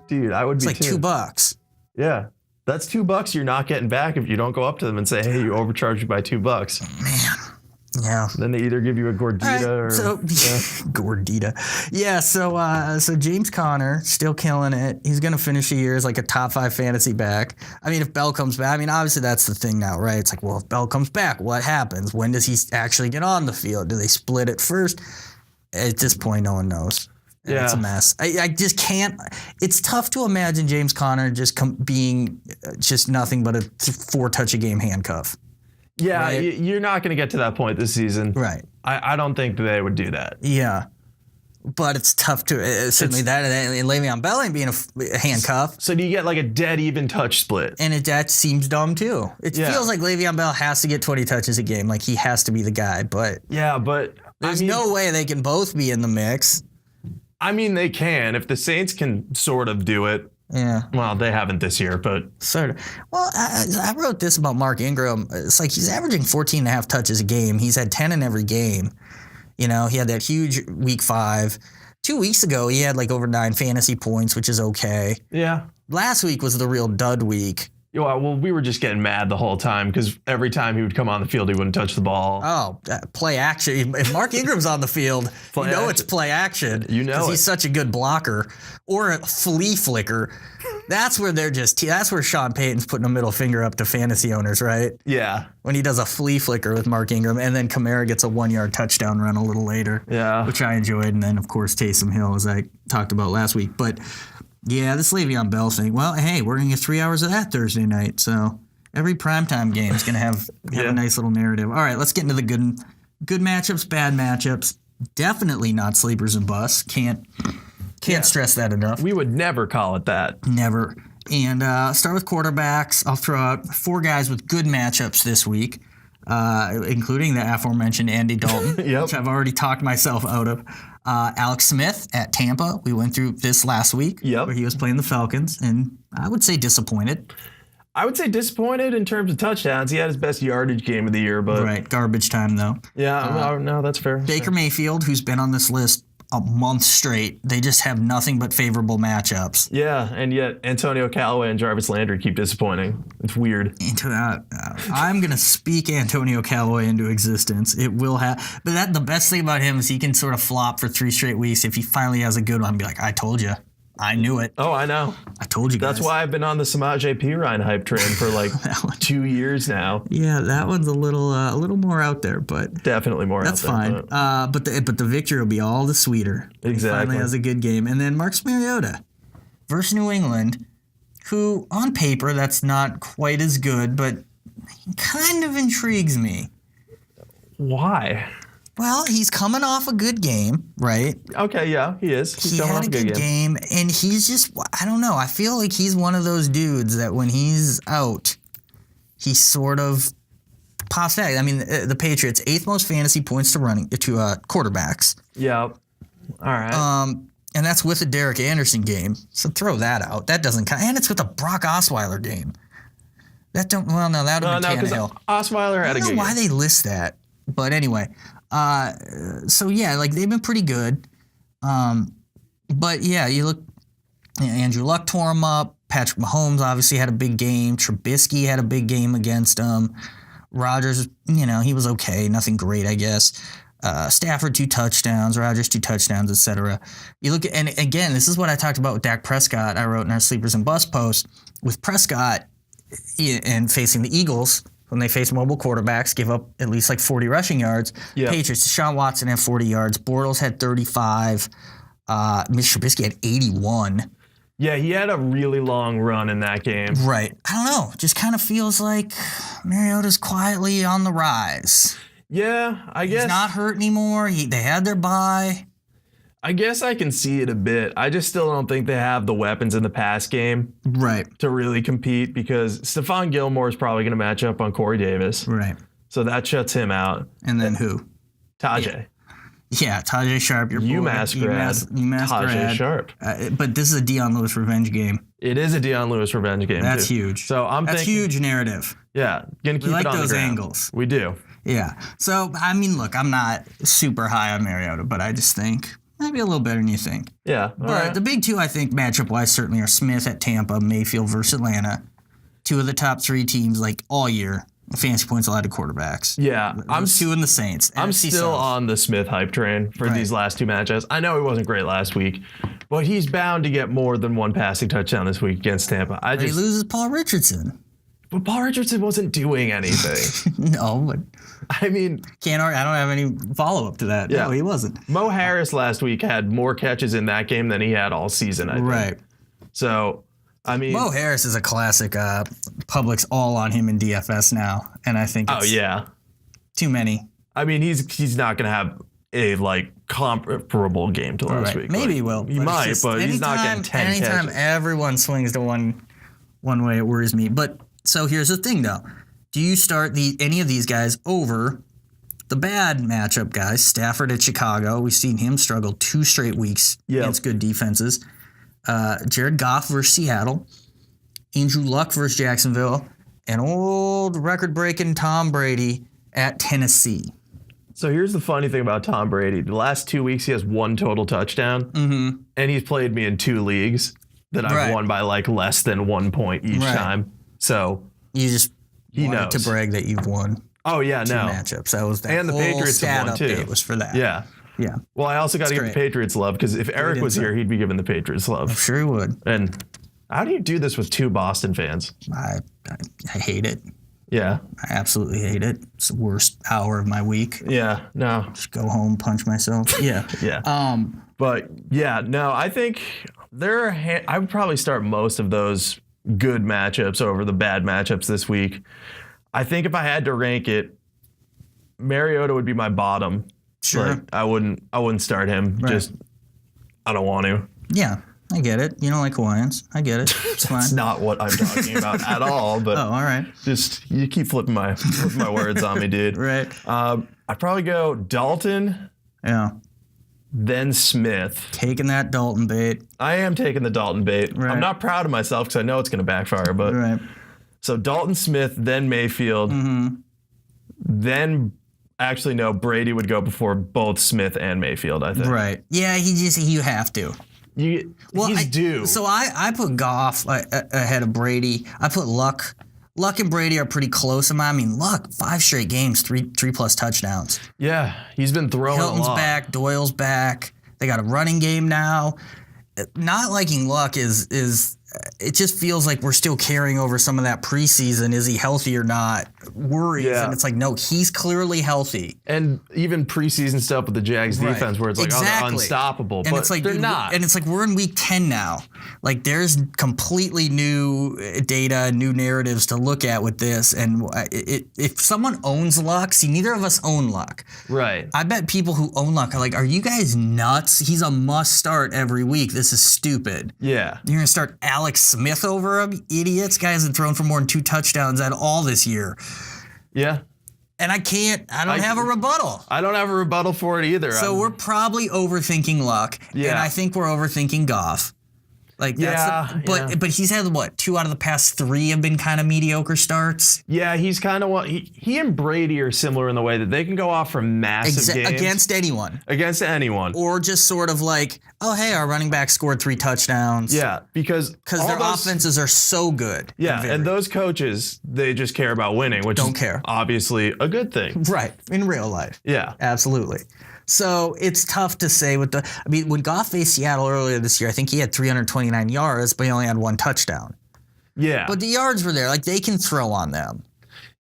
Dude, I would It's be like too. $2. Yeah. That's $2 you're not getting back if you don't go up to them and say, hey, you overcharged me by $2. Man. Yeah. Then they either give you a gordita or Gordita. Yeah, so James Conner still killing it. He's gonna finish the year as like a top 5 fantasy back. I mean, if Bell comes back, I mean, obviously that's the thing now, right? It's like, well, if Bell comes back, what happens? When does he actually get on the field? Do they split it first? At this point, no one knows. Yeah. It's a mess. I just can't. It's tough to imagine James Conner just being just nothing but a 4-touch-a-game handcuff. Yeah, Right. you're not going to get to that point this season. Right. I don't think they would do that. Yeah. But it's tough to certainly that and Le'Veon Bell ain't being a handcuff, So do you get like a dead even touch split? and that seems dumb too. It Yeah. feels like Le'Veon Bell has to get 20 touches a game, like he has to be the guy. But Yeah, but there's no way they can both be in the mix. I mean, they can. If the Saints can sort of do it. Yeah, Well, they haven't this year, but sort of. Well, I wrote this about Mark Ingram. It's like he's averaging 14 and a half touches a game. He's had 10 in every game. He had that huge week 5. 2 weeks ago, he had like over 9 fantasy points, which is okay. yeah. Last week was the real dud week. Well, we were just getting mad the whole time because every time he would come on the field, he wouldn't touch the ball. Oh, play action. If Mark Ingram's on the field, Play it's action. play action. You know Because it. he's such a good blocker or a flea flicker. That's where that's where Sean Payton's putting a middle finger up to fantasy owners, right? Yeah. When he does a flea flicker with Mark Ingram, and then Kamara gets a 1-yard touchdown run a little later. Yeah. Which I enjoyed. And then, of course, Taysom Hill, as I talked about last week. But yeah, this Le'Veon Bell thing. Well, hey, we're going to get 3 hours of that Thursday night. So every primetime game is going to have a nice little narrative. All right, let's get into the good matchups, bad matchups. Definitely not sleepers and busts. Can't stress that enough. We would never call it that. Never. And start with quarterbacks. I'll throw out 4 guys with good matchups this week, including the aforementioned Andy Dalton, Yep. which I've already talked myself out of. Alex Smith at Tampa. We went through this last week, Yep. where he was playing the Falcons, and I would say disappointed. I would say disappointed in terms of touchdowns. He had his best yardage game of the year, but Right, garbage time though. yeah, no, that's fair. Baker Mayfield, who's been on this list a month straight, they just have nothing but favorable matchups. Yeah, and yet Antonio Callaway and Jarvis Landry keep disappointing. It's weird. I'm going to speak Antonio Callaway into existence. It will have, but the best thing about him is he can sort of flop for 3 straight weeks. If he finally has a good one, be like, I told you. I knew it. Oh, I know. I told you guys. That's why I've been on the Samaje Perine hype train for like 2 years now. Yeah, that one's a little more out there, but Definitely more that's out there. fine. but- But the victory will be all the sweeter. He Exactly. finally has a good game. And then Marcus Mariota versus New England, who on paper that's not quite as good, but he kind of intrigues me. Why? Well, he's coming off a good game, right? Okay, yeah, he is. He's He coming had off a good game, and he's just, I don't know. I feel like he's one of those dudes that when he's out, he sort of pops back. I mean, the Patriots, 8th most fantasy points to quarterbacks. Yeah. All right. And that's with the Derek Anderson game. So throw that out. That doesn't count. And it's with the Brock Osweiler game. That would have been Tannehill. Osweiler had I a don't good know why game. they list that. But anyway, so yeah, like they've been pretty good. But yeah, you look, Andrew Luck tore him up. Patrick Mahomes obviously had a big game. Trubisky had a big game against him. Rodgers, he was okay. Nothing great, I guess. Stafford 2 touchdowns, Rodgers 2 touchdowns, etc. You look at, and again, this is what I talked about with Dak Prescott. I wrote in our Sleepers and Bust post with Prescott and facing the Eagles. When they face mobile quarterbacks, give up at least like 40 rushing yards. Yep. Patriots, Deshaun Watson had 40 yards. Bortles had 35. Mitch Trubisky had 81. Yeah, he had a really long run in that game. Right. I don't know. Just kind of feels like Mariota's quietly on the rise. Yeah, I guess. He's not hurt anymore. They had their bye. I guess I can see it a bit. I just still don't think they have the weapons in the pass game Right. to really compete because Stephon Gilmore is probably going to match up on Corey Davis. Right. So that shuts him out. And then who? Tajay. Yeah, Tajay Sharp, your boy. UMass grad. UMass Tajay grad. Sharp. But this is a Dion Lewis revenge game. It is a Dion Lewis revenge game. That's too. huge. So That's thinking, huge narrative. Yeah, gonna keep like it on those the ground. angles. We do. Yeah. So, I mean, look, I'm not super high on Mariota, but I just think maybe a little better than you think. Yeah. All But right. the big two, I think, matchup-wise, certainly are Smith at Tampa, Mayfield versus Atlanta. 2 of the top 3 teams, like, all year. Fantasy points allowed to quarterbacks. Yeah, I'm 2 in the Saints. I'm NFC still South. on the Smith hype train for Right. these last 2 matchups. I know he wasn't great last week, but he's bound to get more than 1 passing touchdown this week against Tampa. But he loses Paul Richardson. But Paul Richardson wasn't doing anything. No, but I mean, I don't have any follow-up to that. Yeah. No, he wasn't. Mo Harris last week had more catches in that game than he had all season, I think. Right. So, I mean, Mo Harris is a classic. Public's all on him in DFS now, and I think it's too many. I mean, he's not going to have a comparable game to last week. Maybe he will. He might, but he's not getting 10 Anytime catches. everyone swings to one way, it worries me. But so here's the thing, though: do you start any of these guys over the bad matchup guys? Stafford at Chicago, we've seen him struggle 2 straight weeks against good defenses. Jared Goff versus Seattle, Andrew Luck versus Jacksonville, and old record-breaking Tom Brady at Tennessee. So here's the funny thing about Tom Brady. The last 2 weeks, he has 1 total touchdown, and he's played me in 2 leagues that I've won by less than 1 point each time. So You just wanted knows. to brag that you've won oh yeah, 2 no, matchups. That was that and the whole Patriots stat have won update too. was for that. Yeah. Yeah. Well, I also got to give the great. Patriots love because if Eric was here, he'd be giving the Patriots love. Sure he would. And how do you do this with 2 Boston fans? I hate it. Yeah. I absolutely hate it. It's the worst hour of my week. Yeah. No. Just go home, punch myself. Yeah. Yeah. But yeah, no, I think I would probably start most of those good matchups over the bad matchups this week. I think if I had to rank it, Mariota would be my bottom. Sure. I wouldn't start him. Right. Just I don't want to. Yeah. I get it. You don't like Hawaiians. I get it. It's fine. That's not what I'm talking about at all. But Oh, all right. just you keep flipping my words on me, dude. Right. I'd probably go Dalton, Yeah. then Smith. Taking that Dalton bait. I am taking the Dalton bait. Right. I'm not proud of myself because I know it's going to backfire. But Right. so Dalton, Smith, then Mayfield, then actually no, Brady would go before both Smith and Mayfield. I think. Right. Yeah, you have to. He's due. So I put Goff ahead of Brady. I put Luck. Luck and Brady are pretty close. I mean, Luck, 5 straight games, 3+ touchdowns. Yeah, he's been throwing Hilton's a lot. back. Doyle's back. They got a running game now. Not liking Luck is it just feels like we're still carrying over some of that preseason. Is he healthy or not? Worries. Yeah. And it's like, no, he's clearly healthy. And even preseason stuff with the Jags Right. defense where it's like, oh, they're Exactly. unstoppable. And But it's like, they're not. And it's like we're in week 10 now. Like there's completely new data, new narratives to look at with this. And if someone owns Luck, see, neither of us own Luck. Right. I bet people who own Luck are like, are you guys nuts? He's a must start every week. This is stupid. Yeah. You're going to start Alex Smith over him? Idiots. Guy hasn't thrown for more than 2 touchdowns at all this year. Yeah. And I don't have a rebuttal. I don't have a rebuttal for it either. So we're probably overthinking Luck. Yeah. And I think we're overthinking Goff. Like that's but he's had what, 2 out of the past 3 have been kind of mediocre starts. Yeah, he's kind of he and Brady are similar in the way that they can go off for massive games Against anyone. Against anyone. Or just sort of like, oh hey, our running back scored 3 touchdowns. Yeah, because their offenses are so good. Yeah, and those coaches, they just care about winning, which Don't is care. obviously a good thing. Right. In real life. Yeah. Absolutely. So it's tough to say when Goff faced Seattle earlier this year, I think he had 329 yards, but he only had 1 touchdown. Yeah. But the yards were there. Like they can throw on them.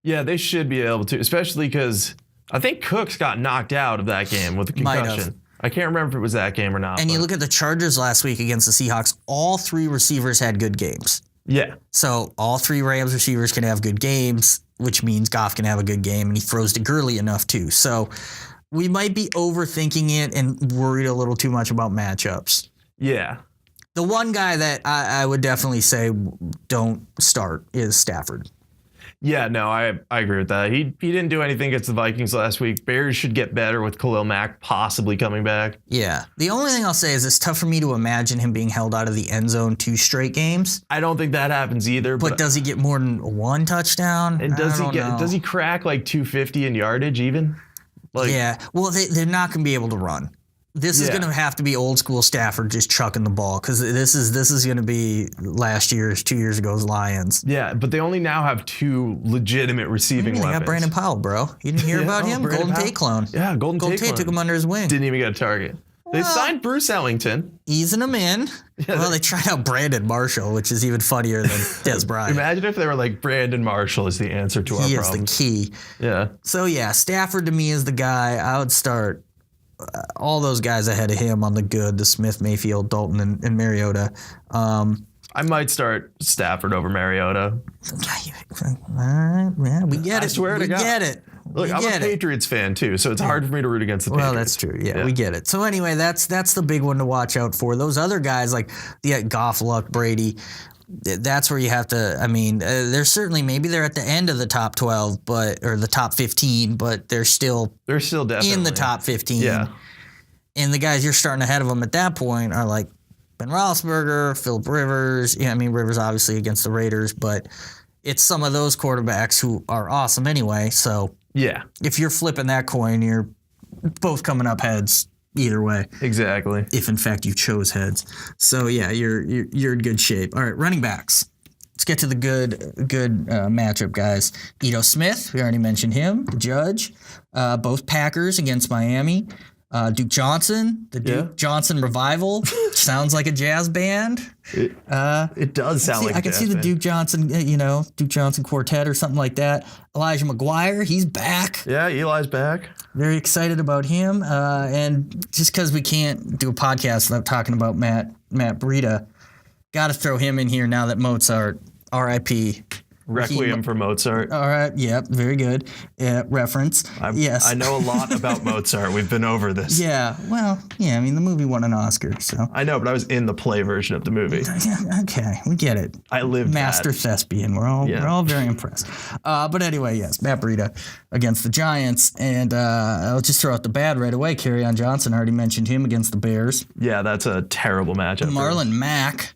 Yeah, they should be able to, especially because I think Cooks got knocked out of that game with a Might concussion. have. I can't remember if it was that game or not. And but you look at the Chargers last week against the Seahawks, all 3 receivers had good games. yeah. So all 3 Rams receivers can have good games, which means Goff can have a good game, and he throws to Gurley enough too. So we might be overthinking it and worried a little too much about matchups. Yeah. The one guy that I would definitely say don't start is Stafford. Yeah, no, I agree with that. He didn't do anything against the Vikings last week. Bears should get better with Khalil Mack possibly coming back. Yeah. The only thing I'll say is it's tough for me to imagine him being held out of the end zone 2 straight games. I don't think that happens either. But does he get more than 1 touchdown? And know. does he crack like 250 in yardage even? Like, yeah. Well, they're not going to be able to run. This is going to have to be old school Stafford just chucking the ball because this is going to be 2 years ago's Lions. Yeah, but they only now have 2 legitimate receiving They weapons. got Brandon Powell, bro. You didn't hear about him? Brandon Golden Powell. Tate clone. Yeah, Golden Tate Tate took him under his wing. Didn't even get a target. They signed Bruce Ellington. Easing him in. Well, they tried out Brandon Marshall, which is even funnier than Dez Bryant. Imagine if they were like, Brandon Marshall is the answer to our He is problems. the key. Yeah. So, yeah, Stafford to me is the guy. I would start all those guys ahead of him on the good, the Smith, Mayfield, Dalton, and Mariota. I might start Stafford over Mariota. All right, yeah, we get it. I swear to we God. get it. Look, we I'm get a it. Patriots fan too, so it's hard for me to root against the Patriots. Well, that's true. Yeah, we get it. So anyway, that's the big one to watch out for. Those other guys like Goff, Luck, Brady, that's where you have to. I mean, they're certainly maybe they're at the end of the top 12, or the top 15, but they're still definitely in the top 15. Yeah. And the guys you're starting ahead of them at that point are like Ben Roethlisberger, Phillip Rivers. Yeah, I mean Rivers obviously against the Raiders, but it's some of those quarterbacks who are awesome anyway. So Yeah. if you're flipping that coin, you're both coming up heads either way. Exactly. If in fact you chose heads. So yeah, you're in good shape. All right, running backs. Let's get to the good matchup, guys. Ito Smith, we already mentioned him. The Judge, both Packers against Miami. Duke Johnson, the Duke Johnson Revival. Sounds like a jazz band. It does sound like I can see the Duke Johnson, Duke Johnson Quartet or something like that. Elijah McGuire, he's back. Yeah, Eli's back. Very excited about him. And just because we can't do a podcast without talking about Matt Breida, got to throw him in here now that Mozart, R.I.P. Requiem for Mozart. All right. Yep. Very good. Reference. Yes. I know a lot about Mozart. We've been over this. Yeah. Well, yeah. I mean, the movie won an Oscar, so. I know, but I was in the play version of the movie. Yeah, okay. We get it. I lived Master that. thespian. We're all very impressed. But anyway, yes, Matt Breida against the Giants, and I'll just throw out the bad right away. Kerryon Johnson, I already mentioned him against the Bears. Yeah, that's a terrible matchup. Marlon Mack.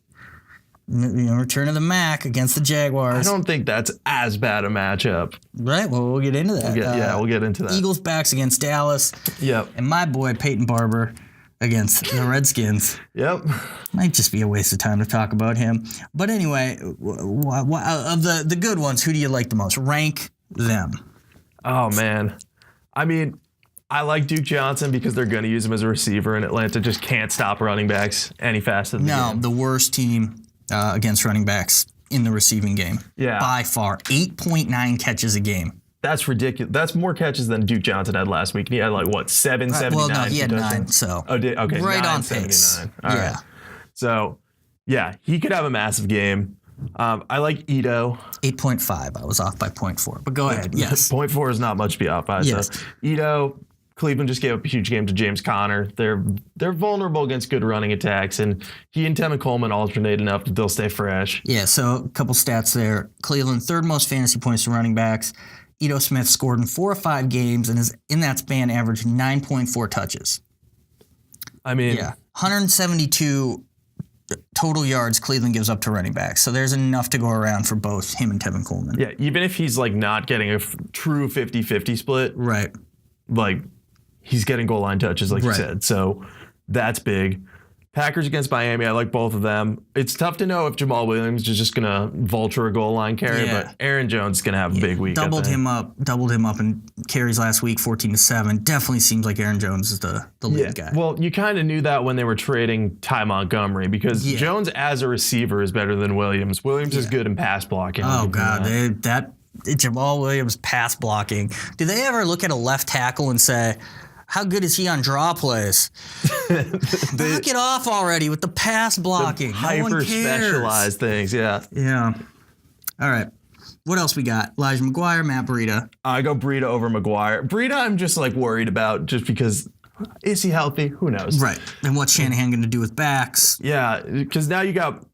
Return of the Mac against the Jaguars. I don't think that's as bad a matchup. Right, well, we'll get into that. We'll get into that. Eagles backs against Dallas. Yep. And my boy Peyton Barber against the Redskins. Yep. Might just be a waste of time to talk about him. But anyway, of the good ones, who do you like the most? Rank them. Oh, man. I mean, I like Duke Johnson because they're going to use him as a receiver, and Atlanta just can't stop running backs any faster than No, the worst team against running backs in the receiving game. Yeah. By far. 8.9 catches a game. That's ridiculous. That's more catches than Duke Johnson had last week. He had like, what, 779? Well, no, he had 9, touchdowns? so. Oh, okay. Right on pace. All right. So, yeah, he could have a massive game. I like Ito. 8.5. I was off by 0.4. But go ahead. Yes. 0.4 is not much to be off by. Yes. So, Ito, Cleveland just gave up a huge game to James Conner. They're vulnerable against good running attacks, and he and Tevin Coleman alternate enough that they'll stay fresh. Yeah, so a couple stats there. Cleveland, third most fantasy points to running backs. Ito Smith scored in 4 or 5 games and is in that span averaged 9.4 touches. I mean, 172 total yards Cleveland gives up to running backs. So there's enough to go around for both him and Tevin Coleman. Yeah, even if he's like not getting a true 50-50 split, Right. like he's getting goal line touches, like you Right. said. So that's big. Packers against Miami, I like both of them. It's tough to know if Jamal Williams is just going to vulture a goal line carry, Yeah. but Aaron Jones is going to have a big week. Doubled him up in carries last week, 14-7. Definitely seems like Aaron Jones is the lead guy. Well, you kind of knew that when they were trading Ty Montgomery because Jones as a receiver is better than Williams. Williams is good in pass blocking. Oh, God. That Jamal Williams pass blocking. Do they ever look at a left tackle and say, how good is he on draw plays? Knock it off already with the pass blocking. No one cares. Hyper-specialized things, yeah. Yeah. All right. What else we got? Elijah McGuire, Matt Breida. I go Breida over McGuire. Breida I'm just like worried about just because is he healthy? Who knows? Right. And what's Shanahan going to do with backs? Yeah, because now you got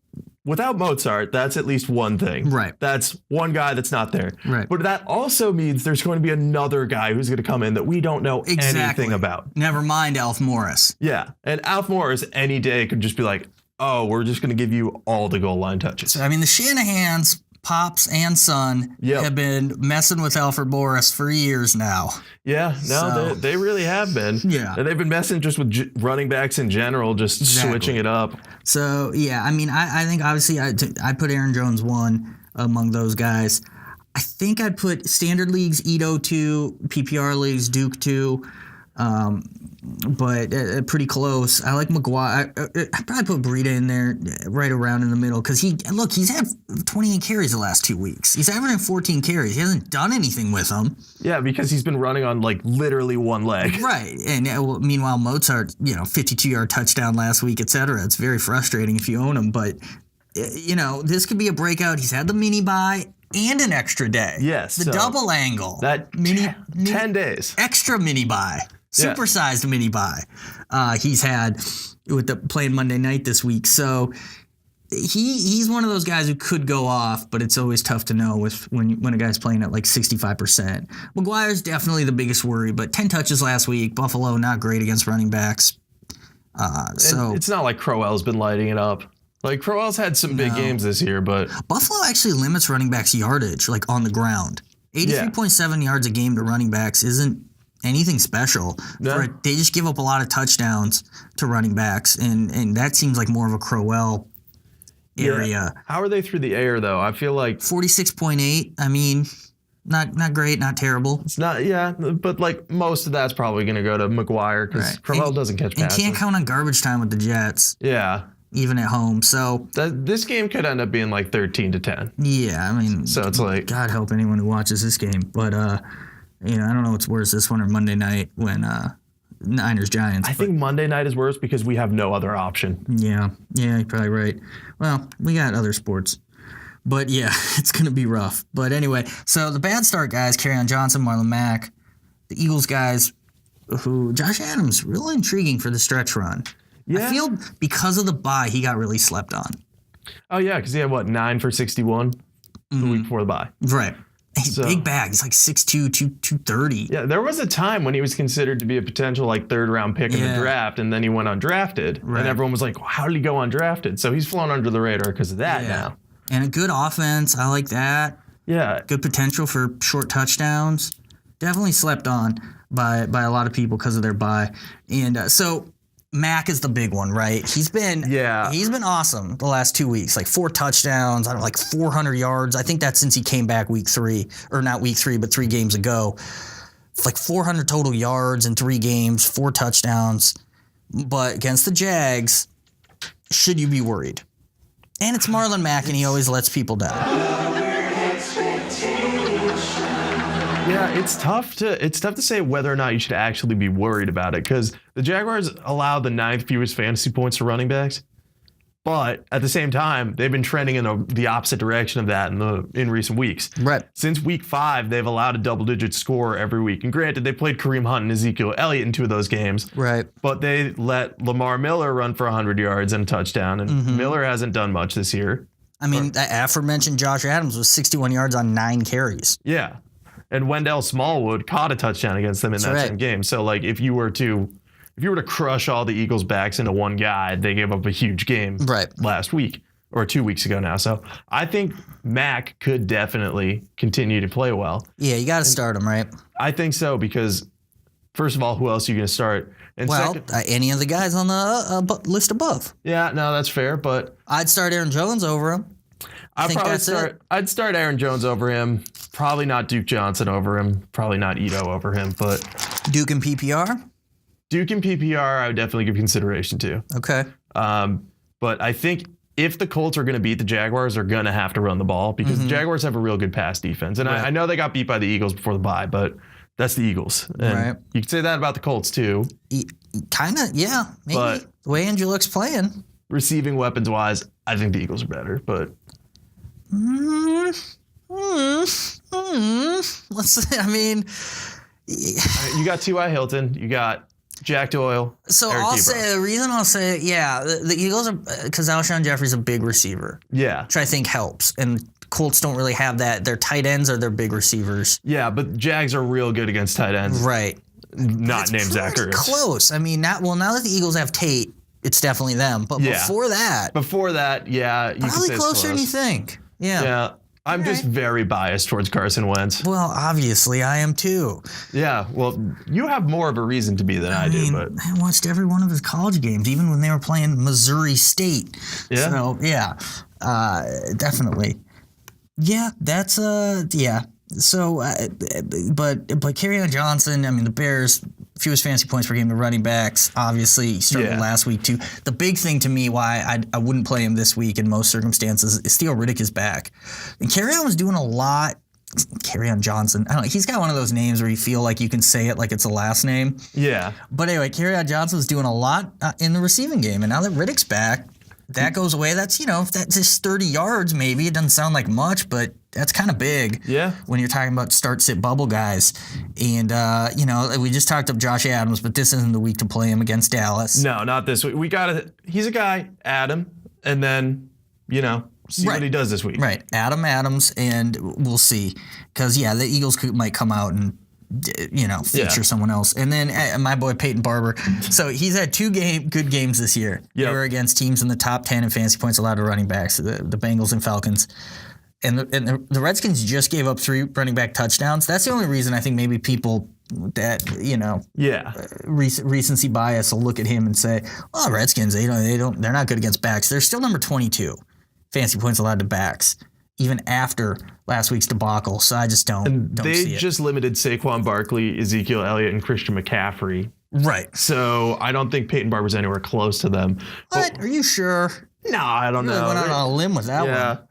without Mozart, that's at least one thing. Right. That's one guy that's not there. Right. But that also means there's going to be another guy who's going to come in that we don't know anything about. Never mind Alf Morris. Yeah. And Alf Morris any day could just be like, oh, we're just going to give you all the goal line touches. So, I mean, the Shanahans, Pops and Son, have been messing with Alfred Morris for years now. Yeah, no, they really have been. Yeah. And they've been messing just with running backs in general, just switching it up. So, yeah, I mean, I think obviously I put Aaron Jones 1 among those guys. I think I'd put standard leagues Ito 2, PPR leagues Duke 2. But pretty close. I like McGuire. I'd probably put Breida in there right around in the middle because he's had 28 carries the last 2 weeks. He's averaging 14 carries. He hasn't done anything with them. Yeah, because he's been running on like literally one leg. Right. And meanwhile, Mozart, 52-yard touchdown last week, et cetera. It's very frustrating if you own him. But, this could be a breakout. He's had the mini bye and an extra day. Yes. The double angle. That 10 days. Extra mini bye. Supersized mini bye he's had with the playing Monday night this week. So he's one of those guys who could go off, but it's always tough to know when a guy's playing at like 65%. McGuire's definitely the biggest worry, but 10 touches last week. Buffalo not great against running backs. So it's not like Crowell's been lighting it up. Like Crowell's had some big games this year, but Buffalo actually limits running backs yardage, like on the ground. 83.7 yards a game to running backs isn't anything special. No. They just give up a lot of touchdowns to running backs, and that seems like more of a Crowell area. Yeah. How are they through the air, though? I feel like 46.8. I mean, not great, not terrible. It's not, but like most of that's probably going to go to McGuire because Crowell doesn't catch passes. And can't count on garbage time with the Jets. Yeah. Even at home. So this game could end up being like 13-10. Yeah, I mean, so it's like God help anyone who watches this game, but I don't know what's worse, this one or Monday night when Niners Giants. I think Monday night is worse because we have no other option. Yeah, you're probably right. Well, we got other sports. But yeah, it's going to be rough. But anyway, so the bad start guys, Kerryon Johnson, Marlon Mack, the Eagles guys, who Josh Adams, real intriguing for the stretch run. Yeah. I feel because of the bye, he got really slept on. Oh, yeah, because he had, 9 for 61 the week before the bye. Right. He's big bag. He's like 6'2", 230. Yeah, there was a time when he was considered to be a potential third-round pick in the draft, and then he went undrafted. Right. And everyone was like, how did he go undrafted? So he's flown under the radar because of that now. And a good offense. I like that. Yeah. Good potential for short touchdowns. Definitely slept on by a lot of people because of their bye. And so Mac is the big one, right? He's been awesome the last 2 weeks, like 4 touchdowns, 400 yards. I think that's since he came back week 3, or not week 3, but 3 games ago. It's like 400 total yards in 3 games, 4 touchdowns. But against the Jags, should you be worried? And it's Marlon Mack, and he always lets people down. Yeah, it's tough to say whether or not you should actually be worried about it because the Jaguars allow the 9th fewest fantasy points to running backs. But at the same time, they've been trending in the opposite direction of that in recent weeks. Right. Since week 5, they've allowed a double-digit score every week. And granted, they played Kareem Hunt and Ezekiel Elliott in 2 of those games. Right. But they let Lamar Miller run for 100 yards and a touchdown. And Miller hasn't done much this year. I mean, the aforementioned Josh Adams was 61 yards on 9 carries. Yeah. And Wendell Smallwood caught a touchdown against them in that same game. So, like, if you were to crush all the Eagles' backs into one guy, they gave up a huge game last week or 2 weeks ago now. So I think Mack could definitely continue to play well. Yeah, you got to start him, right? I think so because, first of all, who else are you going to start? And any of the guys on the list above. Yeah, no, that's fair, but I'd start Aaron Jones over him. I'd start Aaron Jones over him. Probably not Duke Johnson over him. Probably not Ito over him, but Duke and PPR? Duke and PPR, I would definitely give consideration to. Okay. But I think if the Colts are going to beat the Jaguars, they're going to have to run the ball because the Jaguars have a real good pass defense. And I know they got beat by the Eagles before the bye, but that's the Eagles. And you could say that about the Colts too. Kind of, yeah. Maybe. But the way Andrew Luck's playing. Receiving weapons-wise, I think the Eagles are better, but... Let's see, I mean... You got T.Y. Hilton, you got Jack Doyle. So Eric I'll Ebron. say the reason I'll say the Eagles are because Alshon Jeffrey's a big receiver, Yeah. which I think helps, and Colts don't really have that. Their tight ends are their big receivers, Yeah, but Jags are real good against tight ends. right? Not named Zach Ertz. Close. I mean, now that the Eagles have Tate, it's definitely them. But Yeah. before that, Yeah, you probably could say it's closer than you close. think. Yeah. Yeah. I'm just very biased towards Carson Wentz. Well, obviously, I am too. Yeah, well, you have more of a reason to be than I do, but I watched every one of his college games, even when they were playing Missouri State. Yeah. So definitely. Yeah, that's yeah. So, but Kerryon Johnson, I mean, the Bears, fewest fantasy points per game, the running backs, obviously struggled last week too. The big thing to me why I wouldn't play him this week in most circumstances is Theo Riddick is back. And Kerryon was doing a lot. Kerryon Johnson, I don't know, he's got one of those names where you feel like you can say it like it's a last name. yeah. But anyway, Kerryon Johnson was doing a lot in the receiving game. And now that Riddick's back, that goes away. That's, if that's just 30 yards maybe. It doesn't sound like much, but that's kind of big. Yeah. When you're talking about start-sit bubble guys. And, we just talked up Josh Adams, but this isn't the week to play him against Dallas. No, not this week. He's a guy, Adam, and then, see what he does this week. Right. Adams, and we'll see. Because, the Eagles might come out and feature someone else. And then my boy Peyton Barber. So he's had 2 good games this year. Yep. They were against teams in the top 10 in fantasy points allowed to running backs, the Bengals and Falcons. And the Redskins just gave up 3 running back touchdowns. That's the only reason I think maybe people that, recency bias will look at him and say, well, Redskins, they're not good against backs. They're still number 22 fantasy points allowed to backs, even after last week's debacle. So I just don't see it. They just limited Saquon Barkley, Ezekiel Elliott, and Christian McCaffrey. Right. So I don't think Peyton Barber's anywhere close to them. What? Are you sure? No, I don't You know. really went out on a limb with that one.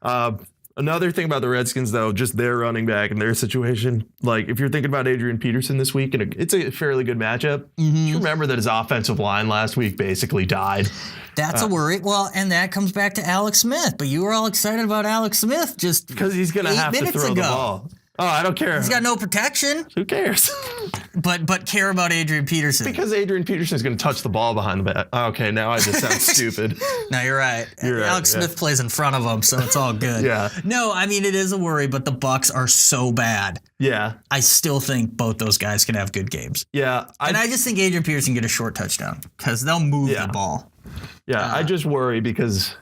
Yeah. Another thing about the Redskins, though, just their running back and their situation. Like, if you're thinking about Adrian Peterson this week, and it's a fairly good matchup, just remember that his offensive line last week basically died. That's a worry. Well, and that comes back to Alex Smith. But you were all excited about Alex Smith just Because he's going to 8 have to minutes throw ago. the ball. Oh, I don't care. He's got no protection, Who cares? but care about Adrian Peterson. Because Adrian Peterson is going to touch the ball behind the back. Okay, now I just sound stupid. No, you're right. You're right, Alex yeah. Smith plays in front of him, so it's all good. Yeah. No, I mean, it is a worry, but the Bucs are so bad. Yeah. I still think both those guys can have good games. Yeah. And I just think Adrian Peterson get a short touchdown because they'll move the ball. Yeah, I just worry because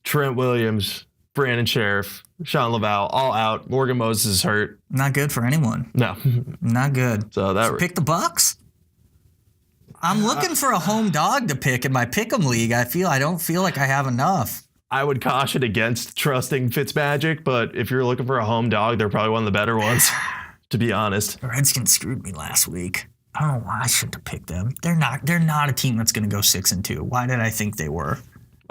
Trent Williams, Brandon Sheriff, Sean Laval, all out. Morgan Moses is hurt. Not good for anyone. No. Not good. So that Pick the Bucs? I'm looking for a home dog to pick in my Pick'em League. I don't feel like I have enough. I would caution against trusting Fitzmagic, but if you're looking for a home dog, they're probably one of the better ones, to be honest. The Redskins screwed me last week. I don't know why I shouldn't have picked them. They're not a team that's going to go 6-2. Why did I think they were?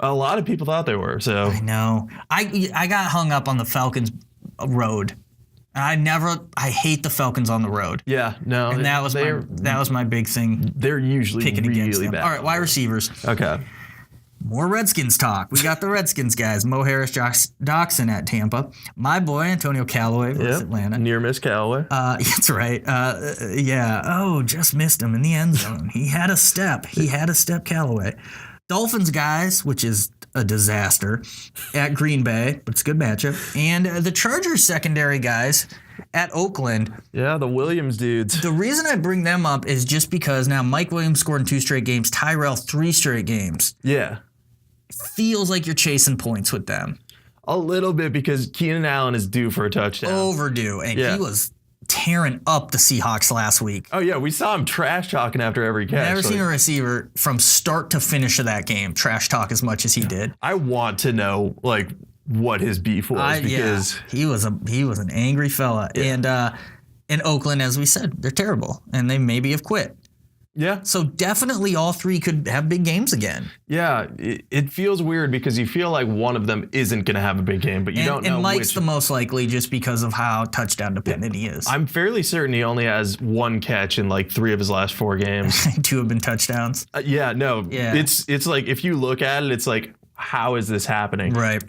A lot of people thought they were. So I know. I got hung up on the Falcons road. I hate the Falcons on the road. yeah, no, And that was my big thing they're usually picking against really them. bad. All right, wide receivers. Okay. More Redskins talk. We got the Redskins guys. Mo Harris, Josh Doxson at Tampa. My boy, Antonio Callaway versus Atlanta. Near miss Callaway. That's right. Yeah. Oh, just missed him in the end zone. He had a step. Callaway. Dolphins guys, which is a disaster, at Green Bay, but it's a good matchup. And the Chargers secondary guys at Oakland. Yeah, the Williams dudes. The reason I bring them up is just because now Mike Williams scored in 2 straight games, Tyrell 3 straight games. Yeah. Feels like you're chasing points with them. A little bit because Keenan Allen is due for a touchdown. Overdue. And he was tearing up the Seahawks last week. Oh, yeah. We saw him trash talking after every catch. Never seen a receiver from start to finish of that game trash talk as much as he did. I want to know, like, what his beef was because he was an angry fella. Yeah. And in Oakland, as we said, they're terrible. And they maybe have quit. Yeah. So definitely all 3 could have big games again. Yeah. It feels weird because you feel like one of them isn't going to have a big game, but you don't know and Mike's which. the most likely just because of how touchdown dependent he is. I'm fairly certain he only has 1 catch in like 3 of his last 4 games. 2 have been touchdowns. Yeah. It's like if you look at it, it's like, how is this happening? Right.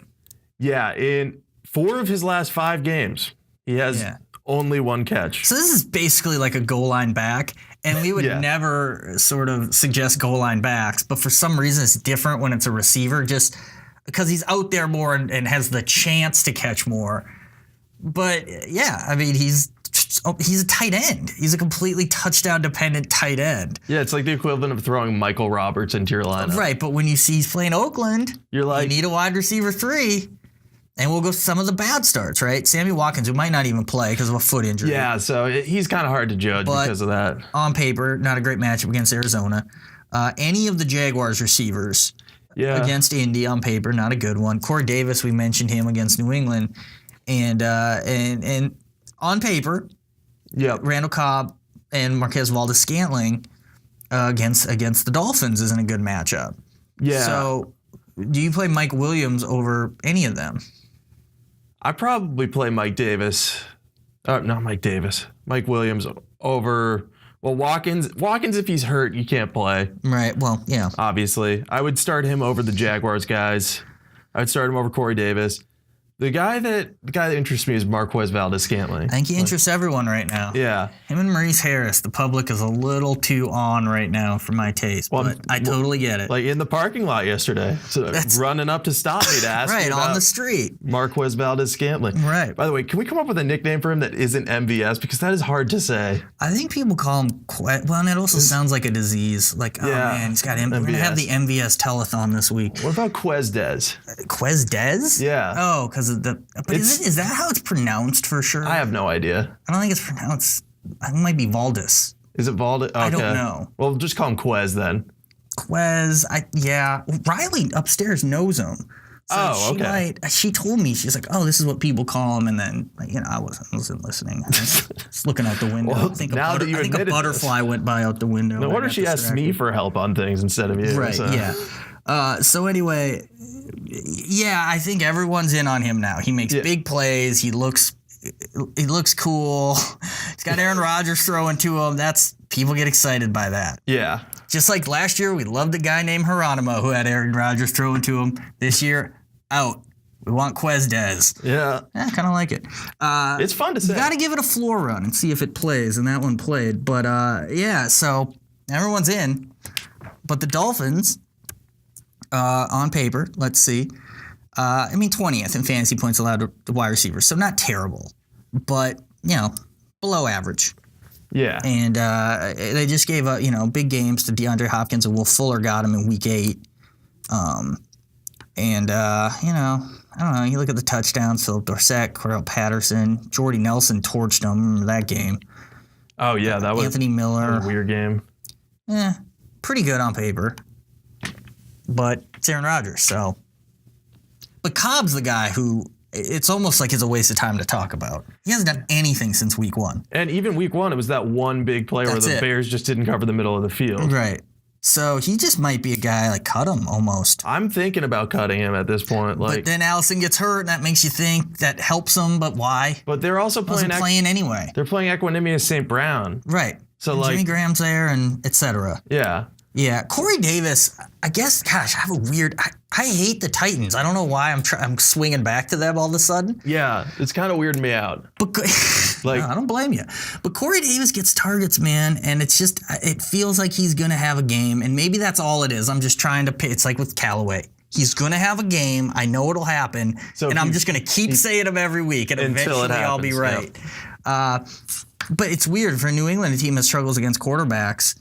Yeah. In 4 of his last 5 games, he has only 1 catch. So this is basically like a goal line back. And we would never sort of suggest goal line backs, but for some reason it's different when it's a receiver, just because he's out there more and has the chance to catch more. But yeah, I mean, he's a tight end. He's a completely touchdown dependent tight end. Yeah, it's like the equivalent of throwing Michael Roberts into your lineup. Right, but when you see he's playing Oakland, you're like, you need a wide receiver 3. And we'll go some of the bad starts, right? Sammy Watkins, who might not even play because of a foot injury. Yeah, so he's kind of hard to judge because of that. On paper, not a great matchup against Arizona. Any of the Jaguars receivers against Indy on paper, not a good one. Corey Davis, we mentioned him against New England. And on paper, Randall Cobb and Marquez Valdes-Scantling against the Dolphins isn't a good matchup. Yeah. So do you play Mike Williams over any of them? I probably play Mike Davis. Not Mike Davis. Mike Williams over. Well, Watkins, if he's hurt, you can't play. Right. Well, yeah. Obviously. I would start him over the Jaguars guys. I would start him over Corey Davis. The guy that interests me is Marquez Valdes-Scantling. I think he interests everyone right now. Yeah. Him and Maurice Harris, the public is a little too on right now for my taste, but I totally get it. Like in the parking lot yesterday, so running up to stop me to ask me about on the street. Marquez Valdes-Scantling. Right. By the way, can we come up with a nickname for him that isn't MVS? Because that is hard to say. I think people call him well, and it also sounds like a disease. Like, oh man, he's got MVS. We're going to have the MVS telethon this week. What about Dez? Dez? Yeah. Oh, because of the... But is that how it's pronounced for sure? I have no idea. I don't think it's pronounced... It might be Valdez. Is it Valdez? Okay. I don't know. Well, just call him Quez then. Quez, Riley upstairs knows him. So she told me, she's like, oh, this is what people call him. And then, I wasn't listening. I was just looking out the window. Well, I think a butterfly went by out the window. No wonder she asked me for help on things instead of you. Right, so. Yeah. So anyway, I think everyone's in on him now. He makes big plays. He looks cool. He's got Aaron Rodgers throwing to him. People get excited by that. Yeah. Just like last year, we loved a guy named Geronimo who had Aaron Rodgers throwing to him. This year, out. We want Dez. Yeah. I kind of like it. It's fun to say. You got to give it a floor run and see if it plays, and that one played. But, so everyone's in. But the Dolphins, on paper, let's see. 20th in fantasy points allowed to wide receivers, so not terrible. But, below average. Yeah. And they just gave big games to DeAndre Hopkins, and Will Fuller got him in week 8. I don't know. You look at the touchdowns, Philip Dorsett, Cordell Patterson, Jordy Nelson torched them. Remember that game? Oh, yeah. That was Anthony Miller. A weird game. Pretty good on paper. But it's Aaron Rodgers, so. But Cobb's the guy who it's almost like it's a waste of time to talk about. He hasn't done anything since week 1. And even week 1, it was that one big play where the Bears just didn't cover the middle of the field. Right. So he just might be a guy, like, cut him almost. I'm thinking about cutting him at this point. But then Allison gets hurt, and that makes you think that helps him, but why? But they're also Wasn't playing anyway. They're playing Equanimous St. Brown. Right. So, and like, Jimmy Graham's there, and et cetera. Yeah. Yeah, Corey Davis, I guess, gosh, I have a weird, I hate the Titans. I don't know why I'm swinging back to them all of a sudden. Yeah, it's kind of weirding me out. But Like, no, I don't blame you. But Corey Davis gets targets, man, and it's just, it feels like he's going to have a game, and maybe that's all it is. I'm just trying to pay. It's like with Callaway. He's going to have a game. I know it'll happen, and I'm just going to keep saying him every week, and eventually I'll be right. Yeah. But it's weird for New England, a team that struggles against quarterbacks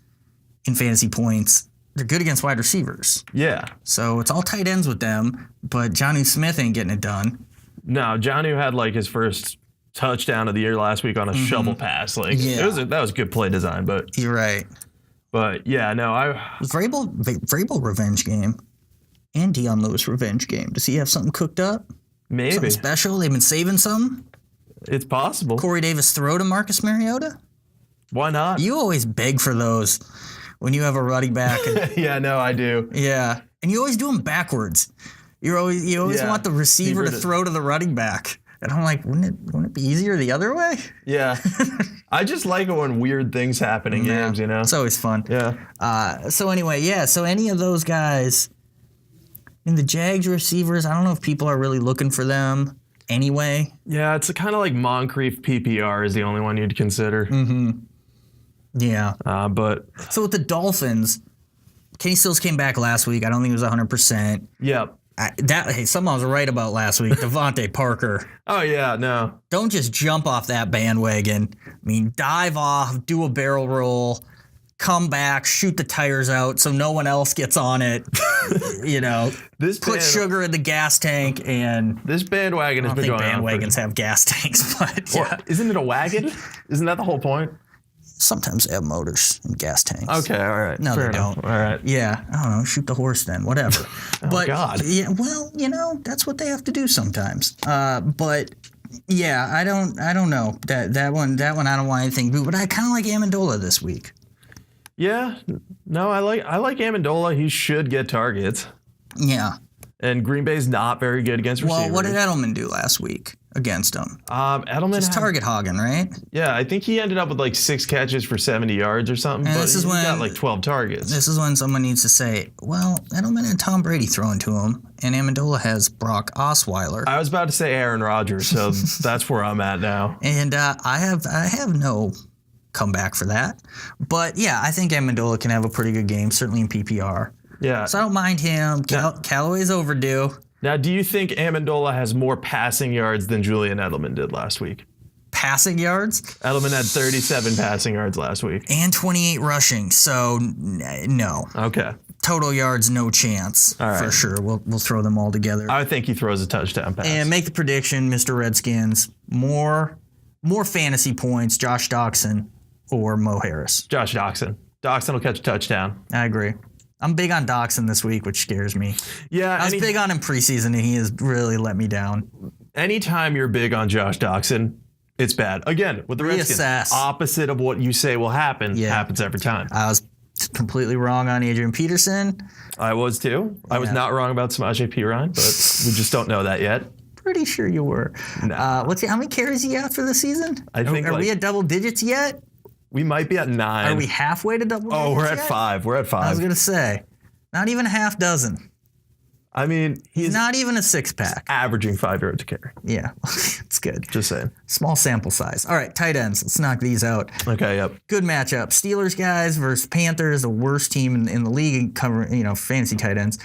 in fantasy points. They're good against wide receivers. Yeah. So it's all tight ends with them, but Jonnu Smith ain't getting it done. No, Jonnu had like his first touchdown of the year last week on a shovel pass. Like, that was good play design, but you're right. But yeah, no, Vrabel revenge game and Dion Lewis revenge game. Does he have something cooked up? Maybe. Something special? They've been saving some? It's possible. Corey Davis throw to Marcus Mariota? Why not? You always beg for those when you have a running back. Yeah, no, I do. Yeah. And you always do them backwards. You always want the receiver to throw to the running back. And I'm like, wouldn't it be easier the other way? Yeah. I just like it when weird things happen in games, you know? It's always fun. Yeah. So anyway, so any of those guys in the Jags receivers, I don't know if people are really looking for them anyway. Yeah, it's kind of like Moncrief PPR is the only one you'd consider. Mm-hmm. Yeah. But so with the Dolphins, Kenny Stills came back last week. I don't think it was 100%. Yep. Someone was right about last week. Devontae Parker. Oh, yeah, no. Don't just jump off that bandwagon. I mean, dive off, do a barrel roll, come back, shoot the tires out so no one else gets on it. Put sugar in the gas tank, and this bandwagon has been going on. I don't think bandwagons have gas tanks, but well, isn't it a wagon? Isn't that the whole point? Sometimes they have motors and gas tanks. Okay, all right. No, Fair they enough. don't. All right. Yeah, I don't know. Shoot the horse then, whatever. But, God. Yeah, well, that's what they have to do sometimes. But yeah, I don't know that one. I don't want anything to do. But I kind of like Amendola this week. Yeah, no, I like Amendola. He should get targets. Yeah. And Green Bay's not very good against receivers. Well, what did Edelman do last week against him? Edelman just target hogging, right? Yeah, I think he ended up with like 6 catches for 70 yards or something. And but he got like 12 targets. This is when someone needs to say, well, Edelman had Tom Brady throwing to him, and Amendola has Brock Osweiler. I was about to say Aaron Rodgers, so that's where I'm at now. And I have no comeback for that. But yeah, I think Amendola can have a pretty good game, certainly in PPR. Yeah. So I don't mind him. Callaway's overdue. Now, do you think Amendola has more passing yards than Julian Edelman did last week? Passing yards? Edelman had 37 passing yards last week. And 28 rushing, so no. Okay. Total yards, no chance, for sure. We'll throw them all together. I think he throws a touchdown pass. And make the prediction, Mr. Redskins, more fantasy points, Josh Doxson or Mo Harris. Josh Doxson. Doxson will catch a touchdown. I agree. I'm big on Doxson this week, which scares me. Yeah. I was big on him preseason, and he has really let me down. Anytime you're big on Josh Doxson, it's bad. Again, with the Redskins, opposite of what you say will happen happens every time. I was completely wrong on Adrian Peterson. I was too. Yeah. I was not wrong about Samaje Perine, but we just don't know that yet. Pretty sure you were. No. How many carries he got for the season? I think are we at double digits yet? We might be at 9. Are we halfway to double digits? Oh, we're at yet? 5. We're at 5. I was going to say, not even a half dozen. I mean, he's not even a 6-pack. Averaging 5 yards a carry. Yeah, it's good. Just saying. Small sample size. All right, tight ends. Let's knock these out. Okay, yep. Good matchup. Steelers guys versus Panthers, the worst team in the league in covering, fantasy tight ends.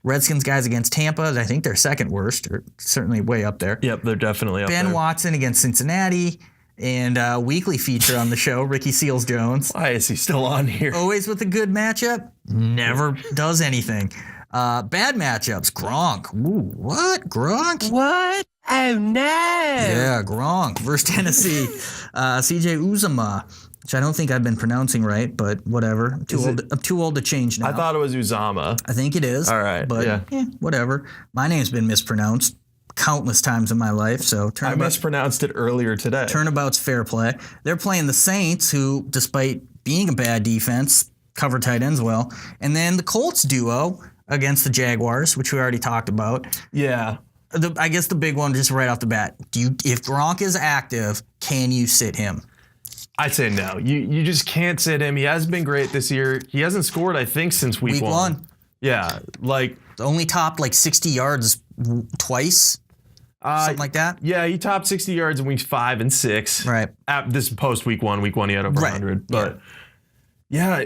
Redskins guys against Tampa. I think they're second worst, or certainly way up there. Yep, they're definitely up there. Ben Watson against Cincinnati. And weekly feature on the show, Ricky Seals-Jones. Why is he still on here? Always with a good matchup, never does anything. Bad matchups, Gronk. Ooh, what? Gronk? What? Oh, no. Yeah, Gronk versus Tennessee. CJ Uzomah, which I don't think I've been pronouncing right, but whatever. I'm too old to change now. I thought it was Uzama. I think it is. All right, but whatever. My name's been mispronounced countless times in my life, so I mispronounced it earlier today. Turnabout's fair play. They're playing the Saints, who, despite being a bad defense, cover tight ends well. And then the Colts duo against the Jaguars, which we already talked about. Yeah. I guess the big one just right off the bat. If Gronk is active, can you sit him? I'd say no. You just can't sit him. He hasn't been great this year. He hasn't scored, I think, since week one. Yeah, like only topped like 60 yards twice, something like that. Yeah, he topped 60 yards in weeks 5 and 6. Right. At this post week 1 he had over 100. But yeah,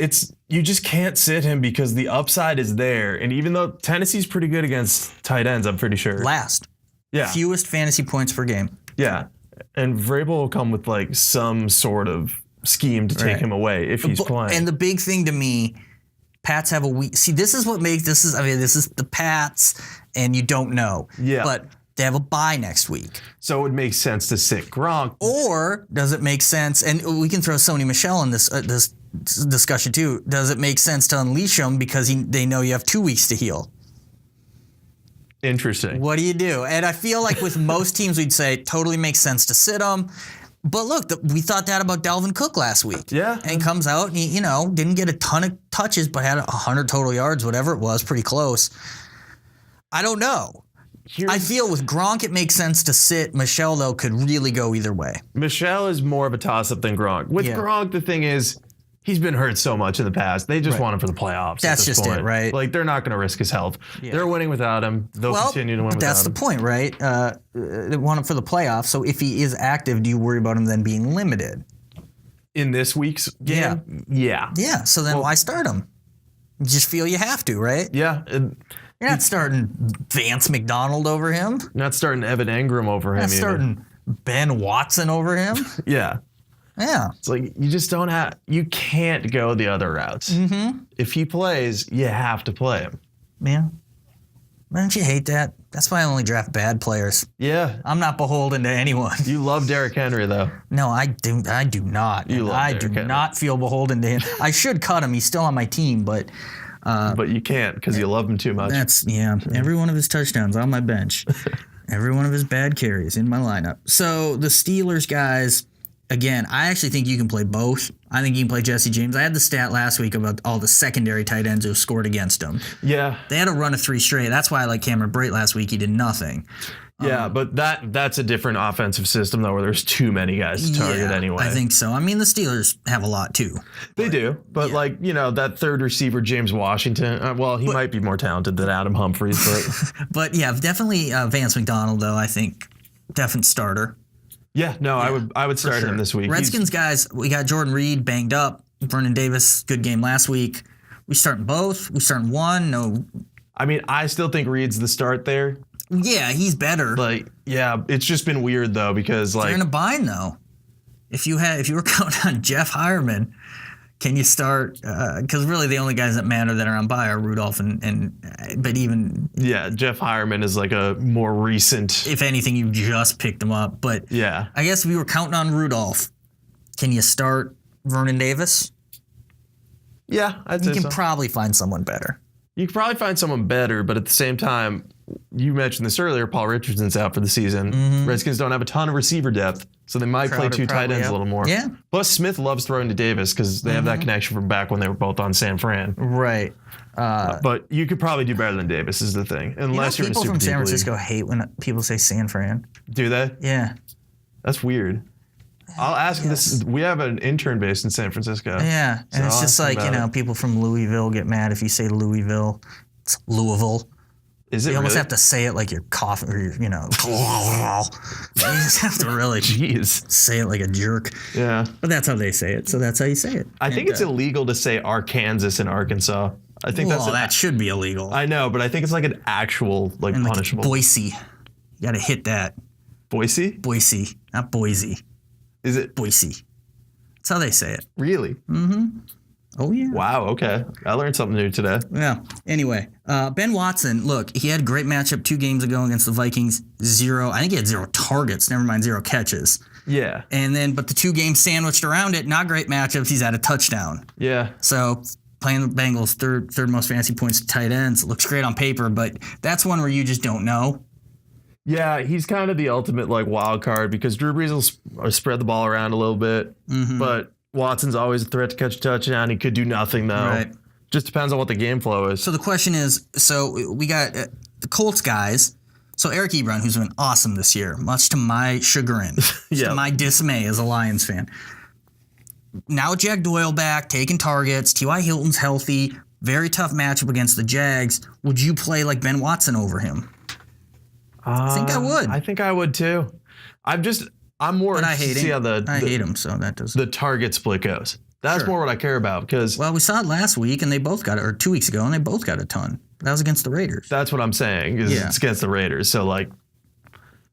you just can't sit him because the upside is there. And even though Tennessee's pretty good against tight ends, I'm pretty sure. Last. Yeah. Fewest fantasy points per game. Yeah. And Vrabel will come with like some sort of scheme to take him away if he's playing. And the big thing to me, Pats have a week. See, this is what makes this is the Pats, and you don't know. Yeah. But they have a bye next week. So it would make sense to sit Gronk. Or does it make sense? And we can throw Sony Michel in this discussion too. Does it make sense to unleash him because they know you have 2 weeks to heal? Interesting. What do you do? And I feel like with most teams, we'd say totally makes sense to sit him. But look, we thought that about Dalvin Cook last week. Yeah. And he comes out and he, didn't get a ton of touches, but had 100 total yards, whatever it was, pretty close. I don't know. I feel with Gronk, it makes sense to sit. Michelle, though, could really go either way. Michelle is more of a toss-up than Gronk. With Gronk, the thing is, he's been hurt so much in the past. They just want him for the playoffs. That's just point. it, right? Like, they're not going to risk his health. Yeah. They're winning without him. They'll continue to win without him. That's the point, right? They want him for the playoffs. So if he is active, do you worry about him then being limited? In this week's game? Yeah. Yeah. So then why start him? You just feel you have to, right? Yeah. You're not starting Vance McDonald over him. You're not starting Evan Engram over him. You're not starting Ben Watson over him. Yeah. Yeah. It's like you can't go the other routes. Mm-hmm. If he plays, you have to play him. Yeah. Don't you hate that? That's why I only draft bad players. Yeah. I'm not beholden to anyone. You love Derrick Henry, though. No, I do not. I do not feel beholden to him. I should cut him. He's still on my team, but you can't because you love him too much. Every one of his touchdowns on my bench. Every one of his bad carries in my lineup. So the Steelers guys, again, I actually think you can play both. I think you can play Jesse James. I had the stat last week about all the secondary tight ends who scored against him. Yeah. They had a run of 3 straight. That's why I like Cameron Brate last week. He did nothing. Yeah, but that's a different offensive system, though, where there's too many guys to target anyway. I think so. I mean, the Steelers have a lot, too. They do. But, that third receiver, James Washington, he might be more talented than Adam Humphries. But, but yeah, definitely Vance McDonald, though, I think. Definite starter. Yeah, no, I would start him this week. Redskins guys, we got Jordan Reed banged up. Vernon Davis, good game last week. We starting both? We starting one? No. I mean, I still think Reed's the start there. Yeah, he's better. It's just been weird though because you're in a bind though. If you were counting on Jeff Hireman, can you start? Because really the only guys that matter that are on bye are Rudolph but even Jeff Hireman is like a more recent. If anything, you just picked him up. But yeah, I guess if we were counting on Rudolph, can you start Vernon Davis? Yeah, I'd say you can probably find someone better. You could probably find someone better, but at the same time, you mentioned this earlier, Paul Richardson's out for the season. Mm-hmm. Redskins don't have a ton of receiver depth, so they might play 2 tight ends a little more. Yeah. Plus, Smith loves throwing to Davis because they have that connection from back when they were both on San Fran. Right. But you could probably do better than Davis is the thing, unless you're in a super people from San deep Francisco league. hate when people say San Fran. Do they? Yeah. That's weird. I'll ask this. We have an intern based in San Francisco. Yeah, and it's just like, people from Louisville get mad if you say Louisville. It's Louisville. Is it You almost really? have to say it like you're coughing, or you just have to really say it like a jerk. Yeah. But that's how they say it, so that's how you say it. I think it's illegal to say Arkansas and Arkansas. I think that should be illegal. I know, but I think it's like an actual and punishable. Like Boise. You got to hit that. Boise? Boise, not Boise. Is it? Boise. That's how they say it. Really? Mm-hmm. Oh, yeah. Wow, okay. I learned something new today. Yeah. Anyway, Ben Watson, look, he had a great matchup 2 games ago against the Vikings. I think he had 0 targets, never mind 0 catches. Yeah. And then, but the 2 games sandwiched around it, not great matchups. He's had a touchdown. Yeah. So playing the Bengals, third most fantasy points to tight ends. It looks great on paper, but that's one where you just don't know. Yeah, he's kind of the ultimate wild card because Drew Brees will spread the ball around a little bit, but Watson's always a threat to catch a touchdown. He could do nothing, though. Right. Just depends on what the game flow is. So the question is, we got the Colts guys. So Eric Ebron, who's been awesome this year, much to my chagrin, to my dismay as a Lions fan. Now Jack Doyle back, taking targets. T.Y. Hilton's healthy. Very tough matchup against the Jags. Would you play like Ben Watson over him? I think I would. I think I would, too. I'm more But I interested hate to see how him. I hate him, so that does. the target split goes. That's more what I care about because Well, we saw it last week, and they both got it, or 2 weeks ago, and they both got a ton. That was against the Raiders. that's what I'm saying is Yeah. it's against the Raiders. So, like,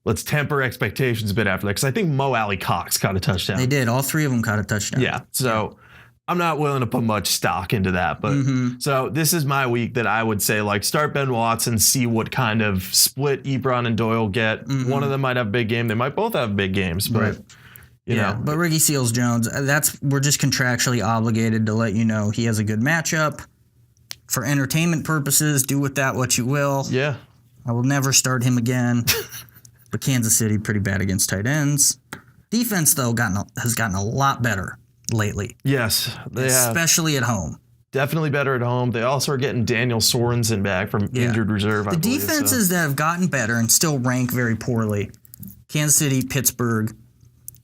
let's temper expectations a bit after that because I think Mo Alley Cox caught a touchdown. They did. All three of them caught a touchdown. Yeah. So I'm not willing to put much stock into that. But so this is my week that I would say, like, start Ben Watson, see what kind of split Ebron and Doyle get. One of them might have a big game. They might both have big games. But, you know. But Ricky Seals-Jones, we're just contractually obligated to let you know he has a good matchup. For entertainment purposes, do with that what you will. Yeah. I will never start him again. But Kansas City, pretty bad against tight ends. Defense, though, has gotten a lot better lately, Yes. They have. especially at home. Definitely better at home. They also are getting Daniel Sorensen back from injured reserve. I The believe, defenses that have gotten better and still rank very poorly, Kansas City, Pittsburgh,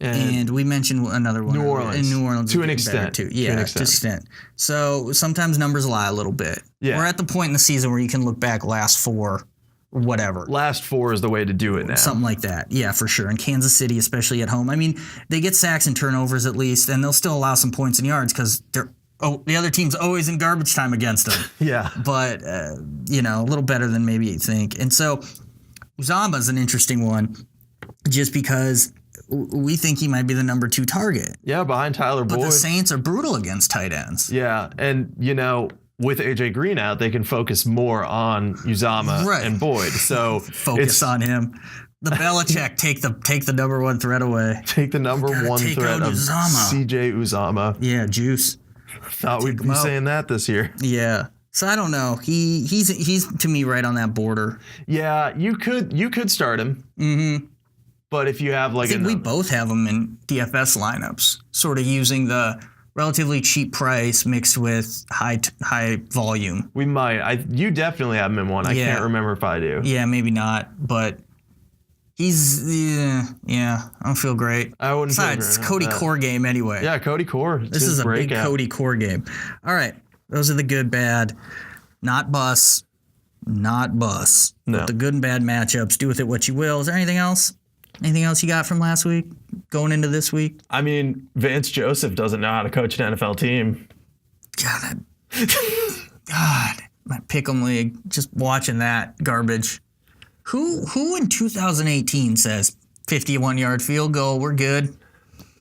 and we mentioned another one. New Orleans. And New Orleans To is an getting extent. better, too. To Yeah, an to extent. an extent. So sometimes numbers lie a little bit. Yeah. We're at the point in the season where you can look back last four or whatever. Last four is the way to do it now. Something like that. Yeah, for sure. And Kansas City, especially at home. I mean, they get sacks and turnovers at least, and they'll still allow some points and yards because the other team's always in garbage time against them. Yeah. But, a little better than maybe you think. And so Uzomah's an interesting one just because we think he might be the number 2 target. Yeah, behind Tyler But Boyd. the Saints are brutal against tight ends. Yeah, and with AJ Green out, they can focus more on Uzomah and Boyd. So Focus on him. The Belichick take the number 1 threat away. take the number one take threat out of Uzomah. CJ Uzomah. Yeah, juice. Thought we'd be him out. saying that this year. Yeah. So I don't know. He's to me right on that border. Yeah, you could start him. Mm-hmm. But if you have like I think we both have him in DFS lineups, sort of using the relatively cheap price mixed with high volume. we might. You definitely have him in one. I Yeah. can't remember if I do. Yeah, maybe not, but he's I don't feel great. I wouldn't feel Besides, it's great Cody about that. Core game anyway. Yeah, Cody Core. This is a big breakout. Cody Core game. All right, those are the good, bad, not bus, not bus. No. But the good and bad matchups. Do with it what you will. Is there anything else? Anything else you got from last week going into this week? I mean, Vance Joseph doesn't know how to coach an NFL team. God, my pick'em league. Just watching that garbage. Who in 2018 says 51-yard field goal? We're good.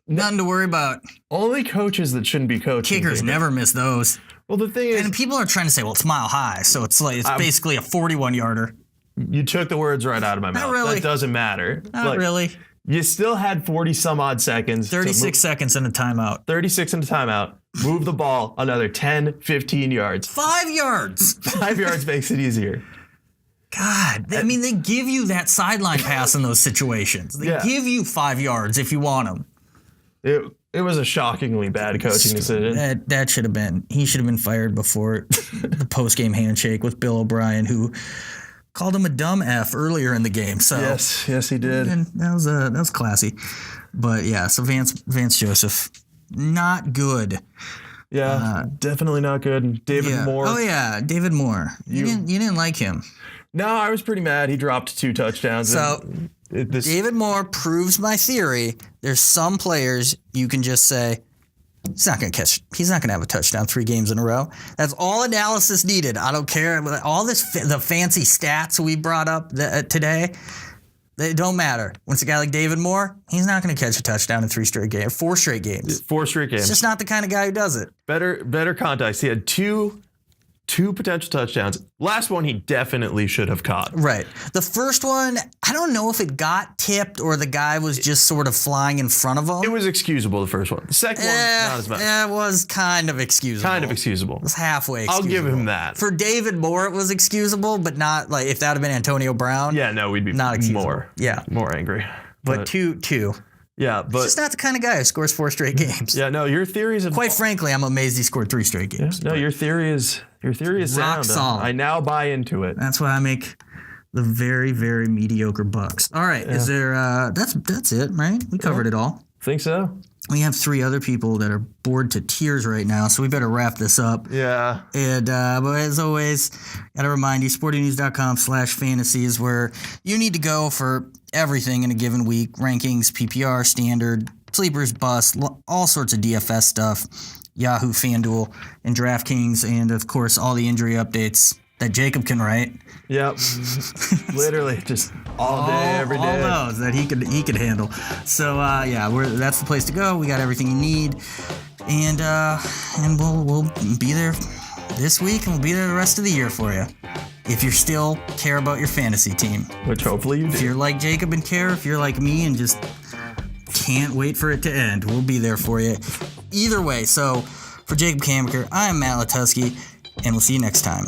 Nothing to worry about. Only coaches that shouldn't be coaching. Kickers do that. never miss those. Well, the thing is, And people are trying to say, well, it's mile high, so it's basically a 41-yarder. you took the words right out of my mouth. really. That doesn't matter. Not really. You still had 40 some odd seconds. 36 seconds in a timeout. 36 in a timeout. Move the ball another 10, 15 yards. 5 yards. 5 yards makes it easier. God, I mean, they give you that sideline pass in those situations. They Yeah. give you 5 yards if you want them. It was a shockingly bad coaching decision. That should have been. He should have been fired before the post-game handshake with Bill O'Brien, who called him a dumb F earlier in the game. So Yes, he did. and that was classy. But yeah, so Vance Joseph, not good. Yeah, definitely not good. David Yeah. Moore. Oh yeah, David Moore. You didn't like him. No, I was pretty mad. He dropped 2 touchdowns. So David Moore proves my theory. There's some players you can just say, he's not going to have a touchdown 3 games in a row. That's all analysis needed. I don't care. All the fancy stats we brought up today, they don't matter. When it's a guy like David Moore, he's not going to catch a touchdown in 4 straight games. 4 straight games. It's just not the kind of guy who does it. Better context. He had two potential touchdowns. Last one he definitely should have caught. Right. The first one, I don't know if it got tipped or the guy was just sort of flying in front of him. It was excusable, the first one. The second one, not as much. It was kind of excusable. It was halfway excusable. I'll give him that. For David Moore, it was excusable, but not like if that had been Antonio Brown. Yeah, no, we'd be Not excusable. more Yeah. more angry. But two. Yeah, but He's just not the kind of guy who scores 4 straight games. yeah, no, your theories of Quite frankly, I'm amazed he scored 3 straight games. no, your theory is Rock sound. solid. I now buy into it. That's why I make the very, very mediocre Bucks. All right, is there? That's it, right? We covered it all. Think so? We have 3 other people that are bored to tears right now, so we better wrap this up. Yeah. And but as always, gotta remind you, sportingnews.com/fantasy is where you need to go for everything in a given week: rankings, PPR, standard, sleepers, bust, all sorts of DFS stuff. Yahoo, FanDuel, and DraftKings, and of course all the injury updates that Jacob can write. Yep. Literally just all day, every day. All those that he could handle. So that's the place to go. We got everything you need, and we'll be there this week, and we'll be there the rest of the year for you. If you still care about your fantasy team, Which hopefully you if do. you're like Jacob and care, if you're like me and just can't wait for it to end, we'll be there for you. Either way, so for Jacob Kamaker, I'm Matt Latusky, and we'll see you next time.